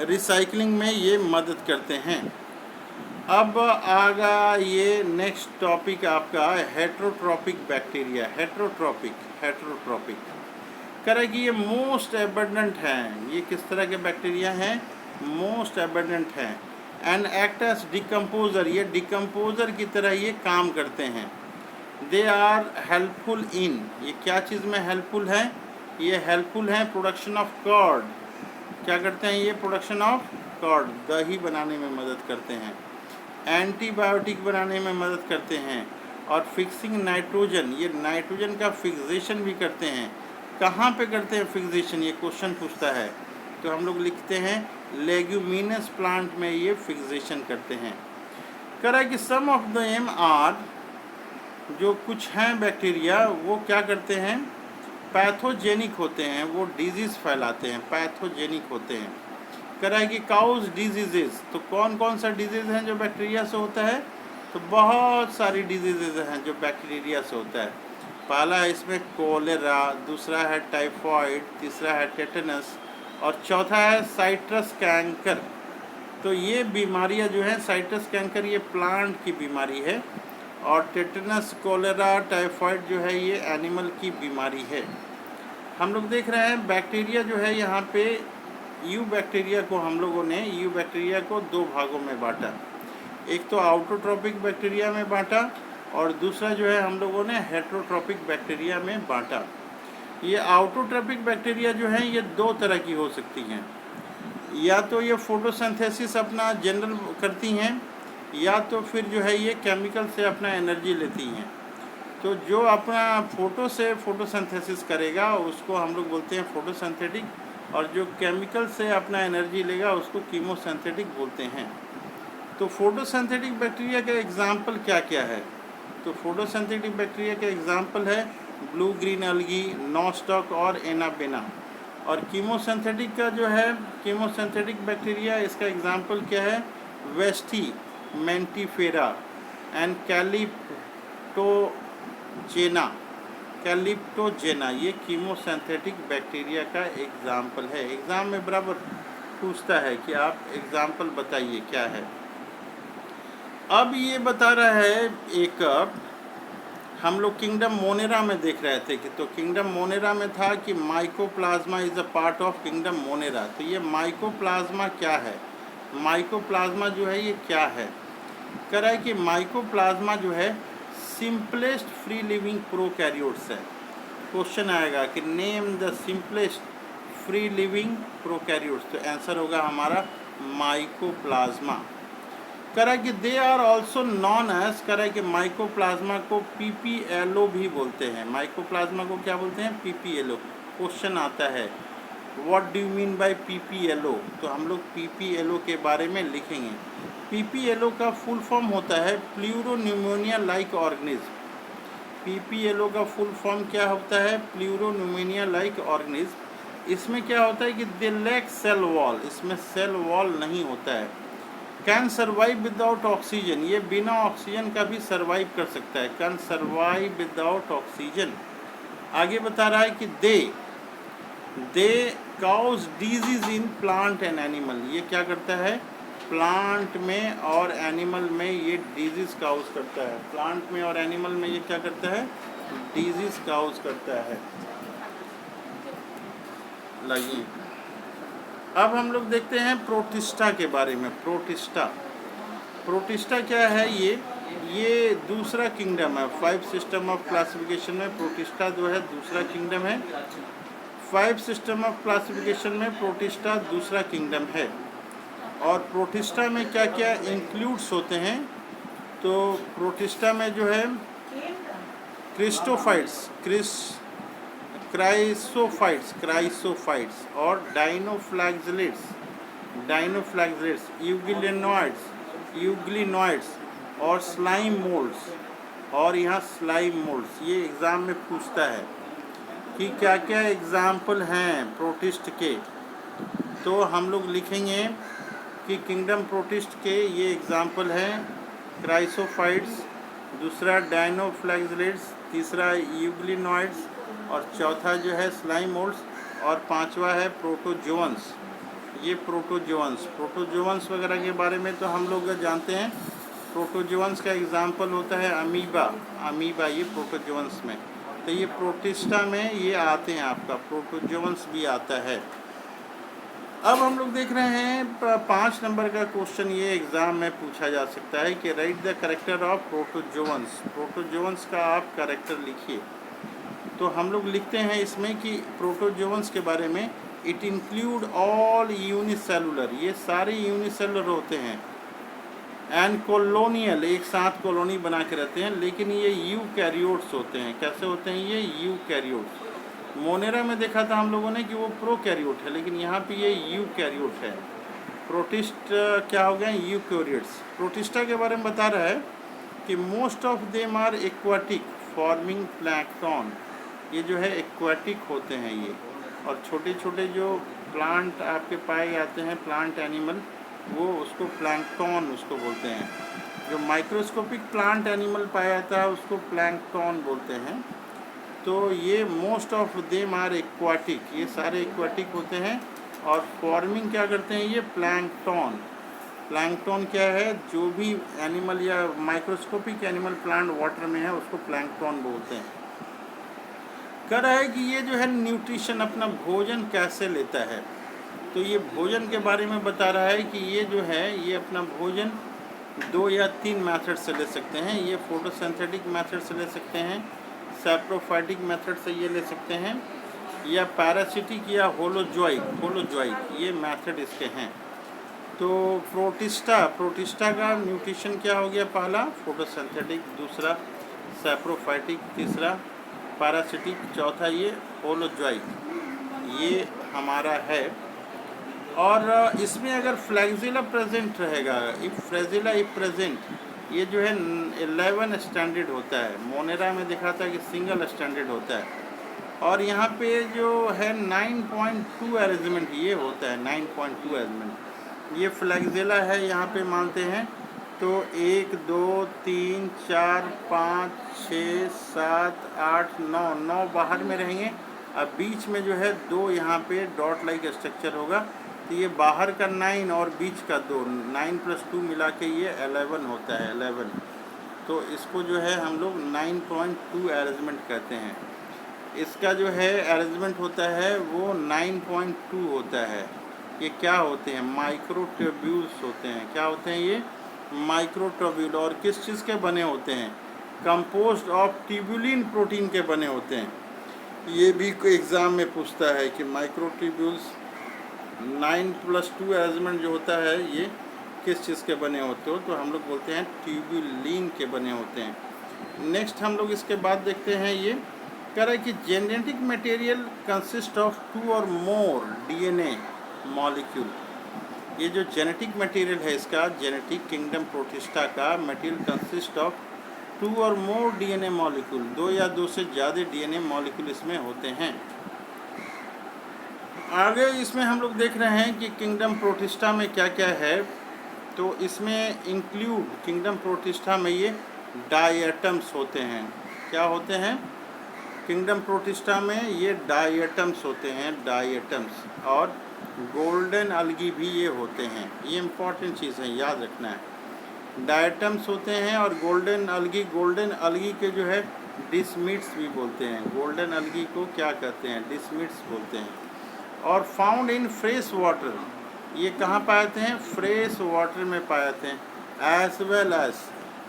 रिसाइकलिंग में ये मदद करते हैं। अब आगा ये नेक्स्ट टॉपिक आपका हेट्रोट्रॉपिक बैक्टीरिया। हेट्रोट्रॉपिक करें कि ये मोस्ट एबंडेंट हैं। ये किस तरह के बैक्टीरिया हैं? मोस्ट एबंडेंट हैं। एंड एक्ट एज डिकम्पोजर, ये डिकम्पोजर की तरह ये काम करते हैं। दे आर हेल्पफुल इन, ये क्या चीज़ में हेल्पफुल है? ये हेल्पफुल हैं प्रोडक्शन ऑफ कर्ड। क्या करते हैं ये? प्रोडक्शन ऑफ कर्ड, दही बनाने में मदद करते हैं, एंटीबायोटिक बनाने में मदद करते हैं, और फिक्सिंग नाइट्रोजन, ये नाइट्रोजन का फिक्सेशन भी करते हैं। कहाँ पे करते हैं फिक्सेशन? ये क्वेश्चन पूछता है, तो हम लोग लिखते हैं लेग्यूमिनस प्लांट में ये फिक्सेशन करते हैं। करा कि सम ऑफ द एम आर, जो कुछ हैं बैक्टीरिया वो क्या करते हैं? पैथोजेनिक होते हैं, वो डिजीज़ फैलाते हैं, पैथोजेनिक होते हैं। करा कि काउज डिजीजेस, तो कौन कौन सा डिजीज़ हैं जो बैक्टीरिया से होता है? तो बहुत सारी डिजीजेज हैं जो बैक्टीरिया से होता है। पहला है इसमें कोलेरा, दूसरा है टाइफॉइड, तीसरा है टेटनस, और चौथा है साइट्रस कैंकर। तो ये बीमारियां जो हैं, साइट्रस कैंकर ये प्लांट की बीमारी है, और टेटनस, कोलेरा, टाइफॉइड जो है ये एनिमल की बीमारी है। हम लोग देख रहे हैं बैक्टीरिया जो है यहाँ पे यू बैक्टीरिया को हम लोगों ने दो भागों में बांटा। एक तो आउटोट्रॉपिक बैक्टीरिया में बांटा, और दूसरा जो है हम लोगों ने हेट्रोट्रॉपिक बैक्टीरिया में बांटा। ये आउटोट्रॉपिक बैक्टीरिया जो है ये दो तरह की हो सकती हैं। या तो ये फोटोसिंथेसिस अपना जनरल करती हैं, या तो फिर जो है ये केमिकल से अपना एनर्जी लेती हैं। तो जो अपना फोटोसिंथेसिस करेगा उसको हम लोग बोलते हैं फोटोसिंथेटिक, और जो केमिकल से अपना एनर्जी लेगा उसको कीमोसिंथेटिक बोलते हैं। तो फोटोसिंथेटिक बैक्टीरिया का एग्जाम्पल क्या क्या है? तो फोटोसिंथेटिक बैक्टीरिया का एग्जाम्पल है ब्लू ग्रीन अलगी, नॉस्टॉक और एनाबेना। और कीमोसिंथेटिक का जो है कीमोसिंथेटिक बैक्टीरिया, इसका एग्जाम्पल क्या है? वेस्टी, मेंटीफेरा एंड कैलिप्टोजेना, ये कीमोसिंथेटिक बैक्टीरिया का एग्जाम्पल है। एग्ज़ाम में बराबर पूछता है कि आप एग्जाम्पल बताइए क्या है। अब ये बता रहा है एक, हम लोग किंगडम मोनेरा में देख रहे थे कि तो किंगडम मोनेरा में था कि mycoplasma is a part of kingdom Monera. तो ये माइकोप्लाज्मा क्या है? माइकोप्लाज्मा जो है ये क्या है? कह रहा है कि माइकोप्लाज्मा जो है सिंपलेस्ट फ्री लिविंग प्रोकैरियोट्स है। क्वेश्चन आएगा कि name the simplest free living prokaryotes, तो आंसर होगा हमारा माइकोप्लाज्मा। कह रहा है कि they are also known as, कह रहा है कि माइकोप्लाज्मा को पीपीएलओ भी बोलते हैं। माइकोप्लाज्मा को क्या बोलते हैं? पीपीएलओ। क्वेश्चन आता है what do you mean by PPLO? तो हम लोग पीपीएलओ के बारे में लिखेंगे। पीपीएलओ का फुल फॉर्म होता है प्लूरोन्यूमोनिया लाइक ऑर्गेनिज्म। पीपीएलओ का फुल फॉर्म क्या होता है? प्लूरोन्यूमोनिया लाइक ऑर्गेनिज्म। इसमें क्या होता है कि दे लैक सेल वॉल, इसमें सेल वॉल नहीं होता है। कैन सर्वाइव विदाउट ऑक्सीजन, ये बिना ऑक्सीजन का भी सर्वाइव कर सकता है। Can survive without oxygen. आगे बता रहा है कि they cause disease in plant and animal, ये क्या करता है? प्लांट में और एनिमल में ये डिजीज काउज करता है। प्लांट में और एनिमल में ये क्या करता है? डिजीज काउज करता है। लाइए अब हम लोग देखते हैं प्रोटिस्टा के बारे में। प्रोटिस्टा क्या है? ये दूसरा किंगडम है। 5 सिस्टम ऑफ क्लासिफिकेशन में प्रोटिस्टा जो है दूसरा किंगडम है। 5 सिस्टम ऑफ क्लासिफिकेशन में प्रोटिस्टा दूसरा किंगडम है। और प्रोटिस्टा में क्या क्या इंक्लूड्स होते हैं? तो प्रोटिस्टा में जो है क्राइसोफाइट्स और डाइनोफ्लैगेलेट्स, यूग्लिनॉइड्स और स्लाइम मोल्ड्स, और यहाँ स्लाइम मोल्ड्स। ये एग्ज़ाम में पूछता है कि क्या क्या एग्जाम्पल हैं प्रोटिस्ट के। तो हम लोग लिखेंगे कि किंगडम प्रोटिस्ट के ये एग्जाम्पल हैं क्राइसोफाइट्स, दूसरा डाइनोफ्लैगेलेट्स, तीसरा यूग्लिनॉइड्स, और चौथा जो है स्लाइम मोल्ड्स, और पांचवा है प्रोटोजोअन्स। ये प्रोटोजोअन्स वगैरह के बारे में तो हम लोग जानते हैं। प्रोटोजोअन्स का एग्जाम्पल होता है अमीबा ये प्रोटोजोअन्स में। तो ये प्रोटिस्टा में ये आते हैं, आपका प्रोटोजोअन्स भी आता है। अब हम लोग देख रहे हैं 5 नंबर का क्वेश्चन, ये एग्ज़ाम में पूछा जा सकता है कि right the character of protozoans का आप कैरेक्टर लिखिए। तो हम लोग लिखते हैं इसमें कि प्रोटोजोअन्स के बारे में, इट इंक्लूड ऑल यूनिसेलुलर, ये सारे यूनिसेलुलर होते हैं, एंड कॉलोनियल, एक साथ कॉलोनी बना के रहते हैं, लेकिन ये यूकैरियोट्स होते हैं। कैसे होते हैं ये यूकैरियोट्स? मोनेरा में देखा था हम लोगों ने कि वो प्रोकैरियोट है, लेकिन यहाँ पे ये यूकैरियोट है। प्रोटिस्ट क्या हो गए? यूकैरियोट्स। प्रोटिस्टा के बारे में बता रहा है कि most of them are aquatic forming plankton, ये जो है एक्वाटिक होते हैं ये, और छोटे छोटे जो प्लांट आपके पाए जाते हैं, प्लांट एनिमल, वो उसको प्लैंक्टन उसको बोलते हैं। जो माइक्रोस्कोपिक प्लांट एनिमल पाया जाता है उसको प्लैंक्टन बोलते हैं। तो ये most of them are aquatic, ये सारे एक्वाटिक होते हैं, और फॉर्मिंग क्या करते हैं ये? प्लैंक्टन। प्लैंक्टन क्या है? जो भी एनिमल या माइक्रोस्कोपिक एनिमल प्लांट वाटर में है उसको प्लैंक्टन बोलते हैं। कह रहा है कि ये जो है न्यूट्रिशन, अपना भोजन कैसे लेता है। तो ये भोजन के बारे में बता रहा है कि ये जो है ये अपना भोजन 2 या 3 मेथड से ले सकते हैं। ये फोटोसिंथेटिक मेथड से ले सकते हैं, सैप्रोफाइटिक मेथड से ये ले सकते हैं, या पैरासिटिक या होलोजोइक, ये मेथड इसके हैं। तो प्रोटिस्टा का न्यूट्रिशन क्या हो गया? पहला फोटोसिंथेटिक, दूसरा सैप्रोफाइटिक, तीसरा पैरासिटिक, चौथा ये होलोजोइक, ये हमारा है। और इसमें अगर फ्लैगजिला प्रेजेंट रहेगा, इफ फ्लैगजिला इफ प्रेजेंट, ये जो है 11 स्टैंडर्ड होता है। मोनेरा में देखा था कि सिंगल स्टैंडर्ड होता है, और यहाँ पे जो है 9.2 अरेंजमेंट ये होता है, 9.2 अरेंजमेंट ये फ्लैगजिला है यहाँ पे मानते हैं। तो 1 2 3 4 5 6 7 8 9 बाहर में रहेंगे, अब बीच में जो है 2 यहाँ पे डॉट लाइक स्ट्रक्चर होगा। तो ये बाहर का 9 और बीच का 2, 9 + 2 मिला के ये 11 होता है, 11। तो इसको जो है हम लोग 9.2 अरेंजमेंट कहते हैं। इसका जो है अरेंजमेंट होता है वो 9.2 होता है। ये क्या होते हैं? माइक्रोट्यूब्यूल्स होते हैं। क्या होते हैं ये? माइक्रोट्यूब्यूल। और किस चीज़ के बने होते हैं? कंपोज्ड ऑफ ट्यूबुलिन प्रोटीन के बने होते हैं। ये भी एग्ज़ाम में पूछता है कि माइक्रोट्यूब्यूल्स 9+2 अरेंजमेंट जो होता है ये किस चीज़ के बने होते हो? तो हम लोग बोलते हैं ट्यूबुलिन के बने होते हैं। नेक्स्ट हम लोग इसके बाद देखते हैं, ये कह रहा है कि जेनेटिक मटेरियल कंसिस्ट ऑफ 2 और मोर डीएनए मॉलिक्यूल। ये जो जेनेटिक मटेरियल है इसका, जेनेटिक किंगडम प्रोटिस्टा का मटेरियल कंसिस्ट ऑफ 2 और मोर डीएनए मॉलिक्यूल, 2 या 2 से ज़्यादा डीएनए मॉलिक्यूल इसमें होते हैं। आगे इसमें हम लोग देख रहे हैं कि किंगडम प्रोटिस्टा में क्या क्या है। तो इसमें इंक्लूड, किंगडम प्रोटिस्टा में ये डायटम्स होते हैं। क्या होते हैं? किंगडम प्रोटिस्टा में ये डायटम्स होते हैं, डायटम्स। और गोल्डन अलगी भी ये होते हैं। ये इम्पॉर्टेंट चीज़ है, याद रखना है। डायटम्स होते हैं और गोल्डन अलगी के जो है डिसमिड्स भी बोलते हैं। गोल्डन अलगी को क्या कहते हैं? डिसमिड्स बोलते हैं। और फाउंड इन फ्रेश वाटर, ये कहाँ पाए जाते हैं? फ्रेश वाटर में पाए जाते हैं। As well as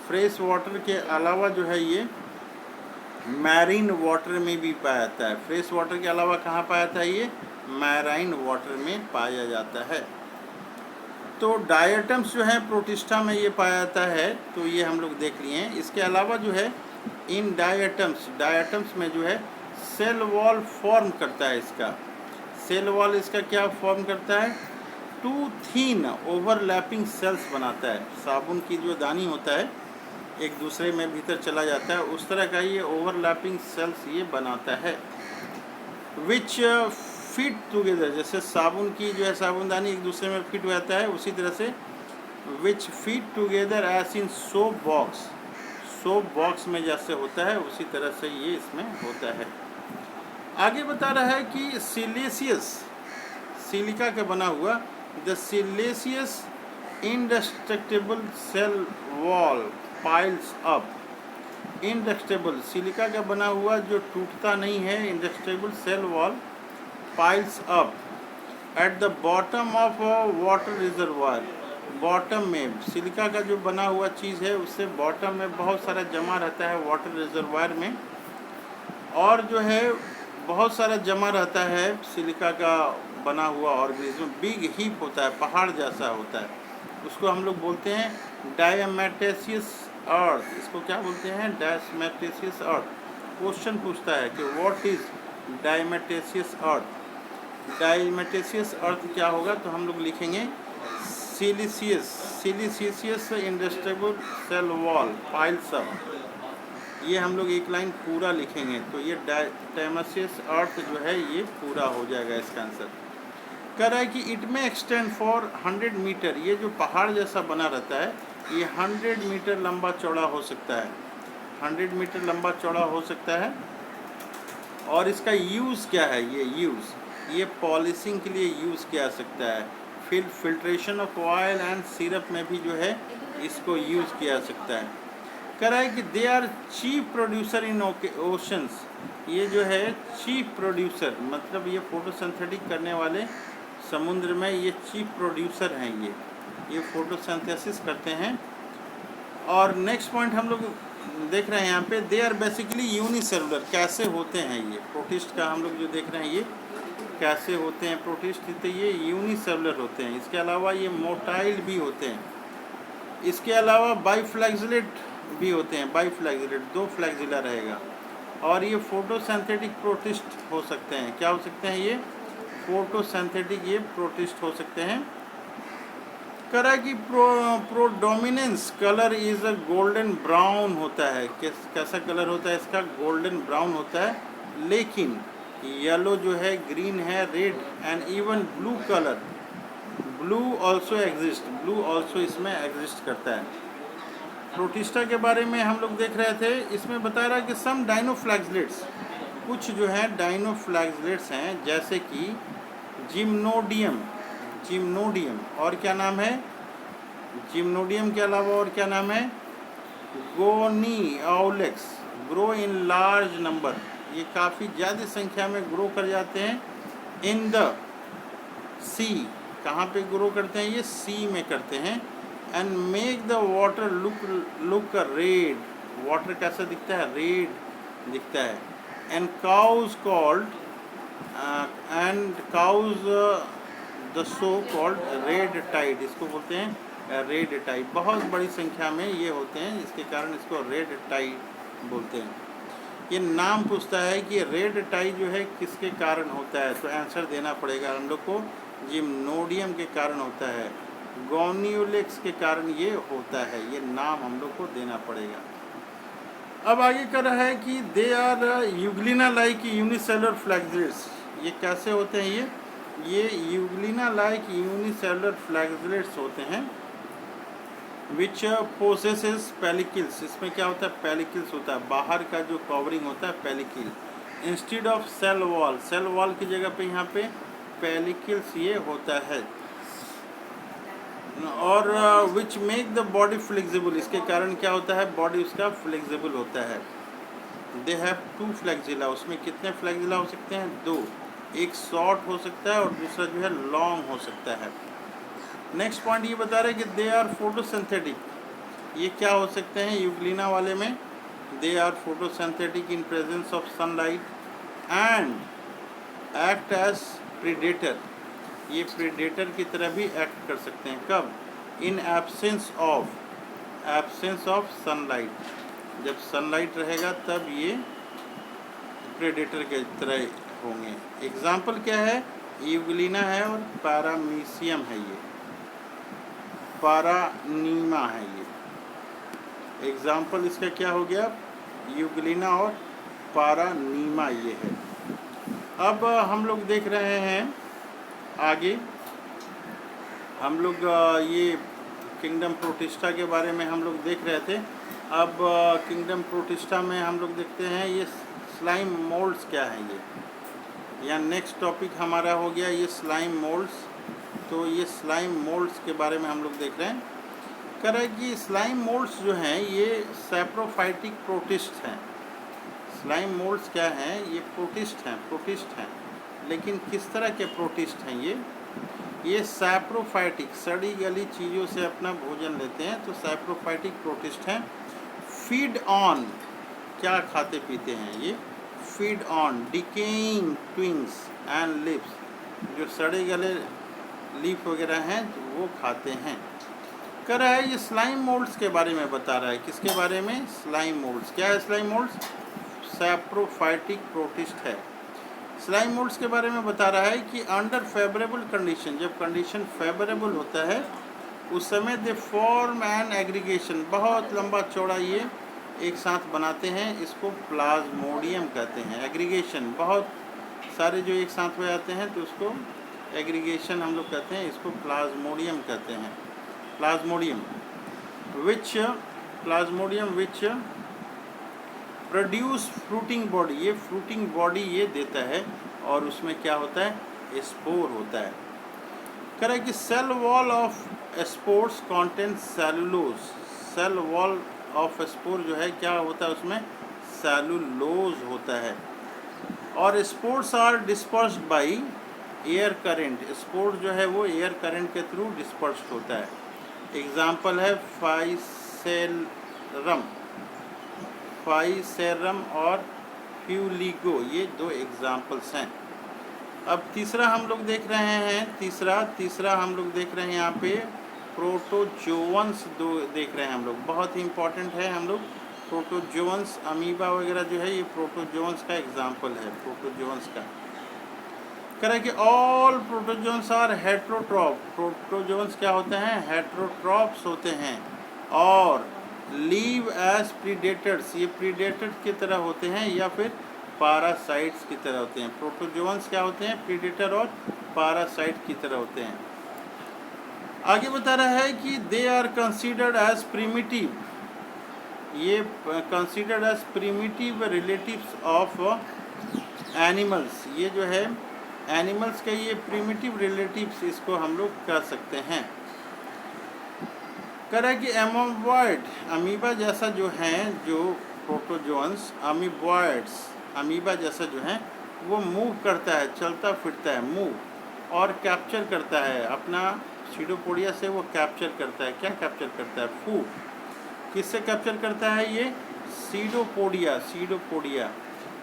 fresh water के अलावा जो है ये मैरीन वाटर में भी पाया जाता है। फ्रेश वाटर के अलावा कहाँ पाया जाता है? ये मैराइन वाटर में पाया जाता है। तो डायटम्स जो है प्रोटिस्टा में ये पाया जाता है, तो ये हम लोग देख लिए हैं। इसके अलावा जो है इन डायटम्स में जो है सेल वॉल फॉर्म करता है। इसका सेल वॉल इसका क्या फॉर्म करता है? 2 थीन ओवरलैपिंग सेल्स बनाता है। साबुन की जो दानी होता है एक दूसरे में भीतर चला जाता है, उस तरह का ये ओवरलैपिंग सेल्स ये बनाता है। विच फिट टुगेदर, जैसे साबुन की जो है साबुनदानी एक दूसरे में फिट हो जाता है, उसी तरह से which fit together as in soap box में जैसे होता है उसी तरह से ये इसमें होता है। आगे बता रहा है कि सिलिका का बना हुआ the siliceous indestructible cell wall piles up. Indestructible silica का बना हुआ जो टूटता नहीं है indestructible cell wall piles up at the bottom of water reservoir. Bottom में सिलिका का जो बना हुआ चीज़ है उससे बॉटम में बहुत सारा जमा रहता है वाटर रिजर्वायर में, और जो है बहुत सारा जमा रहता है सिलिका का बना हुआ ऑर्गेनिज्म। बिग हीप होता है, पहाड़ जैसा होता है, उसको हम लोग बोलते हैं डायमेटेशियस अर्थ। इसको क्या बोलते हैं? डायमेटेशियस अर्थ। क्वेश्चन पूछता है कि व्हाट इज डायमेटेशियस अर्थ। डायमेटेशियस अर्थ क्या होगा? तो हम लोग लिखेंगे siliceous indestructible cell wall piles up. ये हम लोग एक लाइन पूरा लिखेंगे तो ये डायमेटेशियस अर्थ जो है ये पूरा हो जाएगा इसका आंसर। कह रहा है कि इट में एक्सटेंड फॉर 100 मीटर। ये जो पहाड़ जैसा बना रहता है ये 100 मीटर लंबा चौड़ा हो सकता है, 100 मीटर लंबा चौड़ा हो सकता है। और इसका यूज़ क्या है? ये पॉलिशिंग के लिए यूज़ किया जा सकता है। Filtration of oil and syrup में भी जो है इसको यूज़ किया जा सकता है। कह रहा है कि they are chief producer in oceans. ये जो है चीफ प्रोड्यूसर मतलब ये फोटोसिंथेटिक करने वाले समुद्र में ये चीफ प्रोड्यूसर हैं। ये फोटोसिंथेसिस करते हैं। और नेक्स्ट पॉइंट हम लोग देख रहे हैं यहाँ पे, दे आर बेसिकली यूनिसेलुलर। कैसे होते हैं ये प्रोटिस्ट का हम लोग जो देख रहे हैं ये कैसे होते हैं प्रोटिस्ट, तो ये यूनिसेलुलर होते हैं। इसके अलावा ये मोटाइल भी होते हैं। इसके अलावा बाईफ्लैगेलेट भी होते हैं। बाईफ्लैगेलेट 2 फ्लैगेला रहेगा। और ये फोटोसिंथेटिक प्रोटिस्ट हो सकते हैं। क्या हो सकते हैं? ये फोटोसिंथेटिक ये प्रोटिस्ट हो सकते हैं। करा कि predominance colour is a golden brown होता है। कैसा कलर होता है इसका? गोल्डन ब्राउन होता है। लेकिन येलो जो है, ग्रीन है, red and even blue colour, blue also exist, blue also इसमें एग्जिस्ट करता है। प्रोटिस्टा के बारे में हम लोग देख रहे थे। इसमें बता रहा है कि सम डाइनोफ्लैगेलेट्स, कुछ जो है डाइनोफ्लैगेलेट्स हैं जैसे कि जिम्नोडियम। और क्या नाम है? जिम्नोडियम के अलावा और क्या नाम है? Gonyaulax. Grow in large number. ये काफ़ी ज़्यादा संख्या में ग्रो कर जाते हैं इन द सी। कहाँ पे ग्रो करते हैं? ये सी में करते हैं। And make the water look red. Water कैसा दिखता है? रेड दिखता है। And cause called the so called red tide. इसको बोलते हैं रेड टाइड। बहुत बड़ी संख्या में ये होते हैं, इसके कारण इसको रेड टाइड बोलते हैं। ये नाम पूछता है कि रेड टाइड जो है किसके कारण होता है, तो आंसर देना पड़ेगा हम लोग को। जिम्नोडियम के कारण होता है, गोनियोलेक्स के कारण ये होता है। ये नाम हम लोग को देना पड़ेगा। अब आगे कर रहा है कि they are euglena like unicellular flagellates. ये कैसे होते हैं? ये यूग्लिना लाइक यूनिसेलुलर फ्लैगेलेट्स होते हैं विच पोसेसेस पेलिकल्स। इसमें क्या होता है? पेलिकल्स होता है, बाहर का जो कवरिंग होता है pellicle. Instead of cell wall, cell wall की जगह पे यहाँ पे पेलिकल्स ये होता है। और which make the body flexible. इसके कारण क्या होता है? बॉडी उसका फ्लेक्सिबल होता है। They have 2 flagella. उसमें कितने फ्लैगेला हो सकते हैं? 2। एक शॉर्ट हो सकता है और दूसरा जो है लॉन्ग हो सकता है। नेक्स्ट पॉइंट ये बता रहे हैं कि दे आर फोटोसिंथेटिक। ये क्या हो सकते हैं यूग्लिना वाले में? They are photosynthetic in presence of sunlight and act as predator. ये प्रीडेटर की तरह भी एक्ट कर सकते हैं। कब? In absence of sunlight. जब सनलाइट रहेगा तब ये प्रीडेटर के तरह होंगे। एग्जाम्पल क्या है? यूग्लिना है और पैरामीशियम है, ये पारानीमा है। ये एग्जाम्पल इसका क्या हो गया? यूग्लिना और पारानीमा ये है। अब हम लोग देख रहे हैं आगे, हम लोग ये किंगडम प्रोटिस्टा के बारे में हम लोग देख रहे थे। अब किंगडम प्रोटिस्टा में हम लोग देखते हैं ये स्लाइम मोल्ड्स क्या है ये, या नेक्स्ट टॉपिक हमारा हो गया ये स्लाइम मोल्ड्स। तो ये स्लाइम मोल्ड्स के बारे में हम लोग देख रहे हैं। कह रहा है कि स्लाइम मोल्ड्स जो हैं ये सैप्रोफाइटिक प्रोटिस्ट हैं। स्लाइम मोल्ड्स क्या हैं? ये प्रोटिस्ट हैं। लेकिन किस तरह के प्रोटिस्ट हैं ये सैप्रोफाइटिक, सड़ी गली चीज़ों से अपना भोजन लेते हैं, तो सैप्रोफाइटिक प्रोटिस्ट हैं। फीड ऑन, क्या खाते पीते हैं ये? Feed on decaying twigs and leaves, जो सड़े गले लीफ वगैरह हैं तो वो खाते हैं। कह रहा है ये स्लाइम मोल्ड्स के बारे में बता रहा है। किसके बारे में? Slime moulds. क्या है स्लाइम मोल्ड्स? सैप्रोफाइटिक प्रोटिस्ट है। स्लाइम मोल्ड्स के बारे में बता रहा है कि अंडर फेवरेबल कंडीशन, जब कंडीशन फेवरेबल होता है उस समय दे फॉर्म एन एग्रीगेशन, बहुत लंबा चौड़ा ये एक साथ बनाते हैं, इसको प्लाज्मोडियम कहते हैं। एग्रीगेशन, बहुत सारे जो एक साथ हो जाते हैं तो उसको एग्रीगेशन हम लोग कहते हैं, इसको प्लाज्मोडियम कहते हैं। Plasmodium which produce fruiting body, ये फ्रूटिंग बॉडी ये देता है और उसमें क्या होता है? स्पोर होता है। कह रहा है कि cell wall of spores content cellulose, cell wall of spore जो है क्या होता है? उसमें सेलुलोज होता है। और spores are dispersed by air current, spores जो है वो एयर करंट के थ्रू डिस्पर्स्ड होता है। एग्जाम्पल है फाइसेरम और फ्यूलिगो, ये दो एग्जाम्पल्स हैं। अब तीसरा हम लोग देख रहे हैं, तीसरा हम लोग देख रहे हैं यहाँ पे प्रोटोजोअन्स दो देख रहे हैं हम लोग, बहुत ही इंपॉर्टेंट है। हम लोग प्रोटोजोअन्स, अमीबा वगैरह जो है ये प्रोटोजोअन्स का एग्जाम्पल है। प्रोटोजोअन्स का कह रहा है कि all protozoans are heterotroph, protozoans क्या होते हैं? हेट्रोट्रॉप्स होते हैं। और लीव एज प्रीडेटर्स, ये प्रीडेटर की तरह होते हैं या फिर पारासाइट्स की तरह होते हैं। प्रोटोजोअन्स क्या होते हैं? प्रीडेटर और पारासाइट की तरह होते हैं। आगे बता रहा है कि they are considered as primitive, ये considered as primitive relatives of animals, ये जो है एनिमल्स के ये प्रिमिटिव रिलेटिव्स इसको हम लोग कह सकते हैं। कह रहा है कि एमोबॉइड, अमीबा जैसा जो हैं जो प्रोटोजोअन्स, अमीबॉइड्स अमीबा जैसा जो है वो मूव करता है, चलता फिरता है, मूव, और कैप्चर करता है अपना सीडोपोडिया से, वो कैप्चर करता है। क्या कैप्चर करता है? फूड। किससे कैप्चर करता है? ये सीडोपोडिया,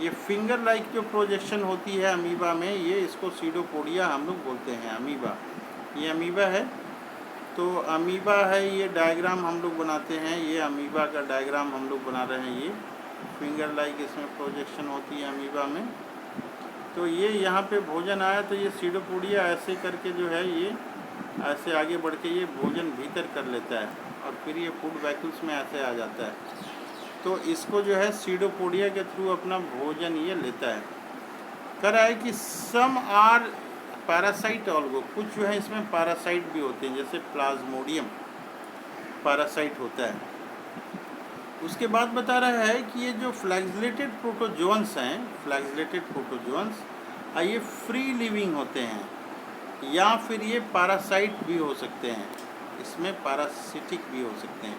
ये फिंगर लाइक जो प्रोजेक्शन होती है अमीबा में, ये इसको सीडोपोडिया हम लोग बोलते हैं। अमीबा, ये अमीबा है, तो अमीबा है, ये डायग्राम हम लोग बनाते हैं, ये अमीबा का डायग्राम हम लोग बना रहे हैं। ये फिंगर लाइक इसमें प्रोजेक्शन होती है अमीबा में। तो ये यहाँ पे भोजन आया तो ये सीडोपोडिया ऐसे करके जो है ये ऐसे आगे बढ़ के ये भोजन भीतर कर लेता है और फिर ये फूड वैक्यूल्स में ऐसे आ जाता है। तो इसको जो है सीडोपोडिया के थ्रू अपना भोजन ये लेता है। कह रहा है कि सम आर पैरासाइट ऑल्गो, कुछ जो है इसमें पैरासाइट भी होते हैं, जैसे प्लाज्मोडियम पैरासाइट होता है। उसके बाद बता रहा है कि ये जो फ्लैगेलेटेड प्रोटोजोअन्स हैं, फ्लैगेलेटेड प्रोटोजोअन्स ये फ्री लिविंग होते हैं या फिर ये पैरासाइट भी हो सकते हैं, इसमें पैरासिटिक भी हो सकते हैं।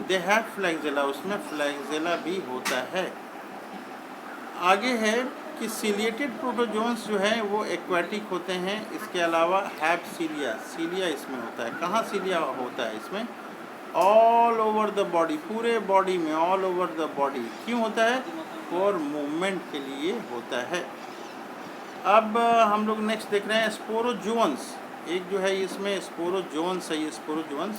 दे हैव फ्लैगेला, उसमें फ्लैगेला भी होता है। आगे है कि सीलिएटेड प्रोटोजोअन्स जो हैं वो एक्वाटिक होते हैं। इसके अलावा हैव सीलिया, सीलिया इसमें होता है। कहाँ सीलिया होता है? इसमें ऑल ओवर द बॉडी, पूरे बॉडी में, ऑल ओवर द बॉडी। क्यों होता है? फॉर मूवमेंट के लिए होता है। अब हम लोग नेक्स्ट देख रहे हैं स्पोरोजोअन्स। एक जो है इसमें स्पोरोजोअन्स है, ये स्पोरोजोअन्स,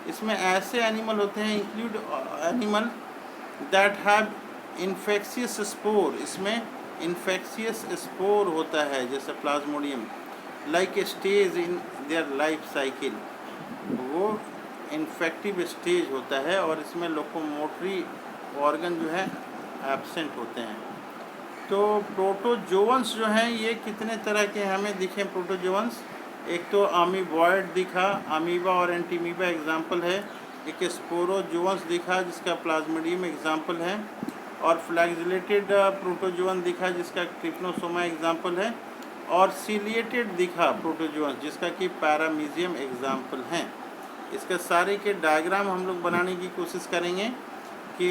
इसमें ऐसे एनिमल होते हैं, include animal that have infectious spore, इसमें इन्फेक्शियस स्पोर होता है, जैसे Plasmodium, like a stage in their life cycle, वो इन्फेक्टिव स्टेज होता है और इसमें लोकोमोटरी ऑर्गन जो है एब्सेंट होते हैं। तो प्रोटोजोअन्स जो हैं ये कितने तरह के हमें दिखे प्रोटोजोअन्स? एक तो अमीबॉइड दिखा, अमीबा और एंटीमीबा एग्जाम्पल है। एक स्पोरोजोअन्स दिखा जिसका प्लाज्मोडियम एग्जाम्पल है, और फ्लैगेलेटेड प्रोटोजोअन दिखा जिसका ट्रिप्नोसोमा एग्जाम्पल है। और सीलिएटेड दिखा प्रोटोजोअन्स जिसका कि पैरामीशियम एग्जाम्पल हैं। इसके सारे के डायग्राम हम लोग बनाने की कोशिश करेंगे कि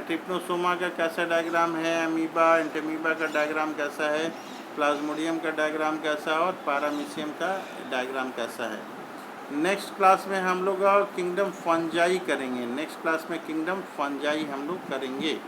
ट्रिप्नोसोमा का कैसा डायग्राम है, अमीबा एंटीमीबा का डायग्राम कैसा है, प्लाज्मोडियम का डायग्राम कैसा है और पैरामीशियम का डायग्राम कैसा है। नेक्स्ट क्लास में हम लोग किंगडम फंजाई करेंगे। नेक्स्ट क्लास में किंगडम फंजाई हम लोग करेंगे।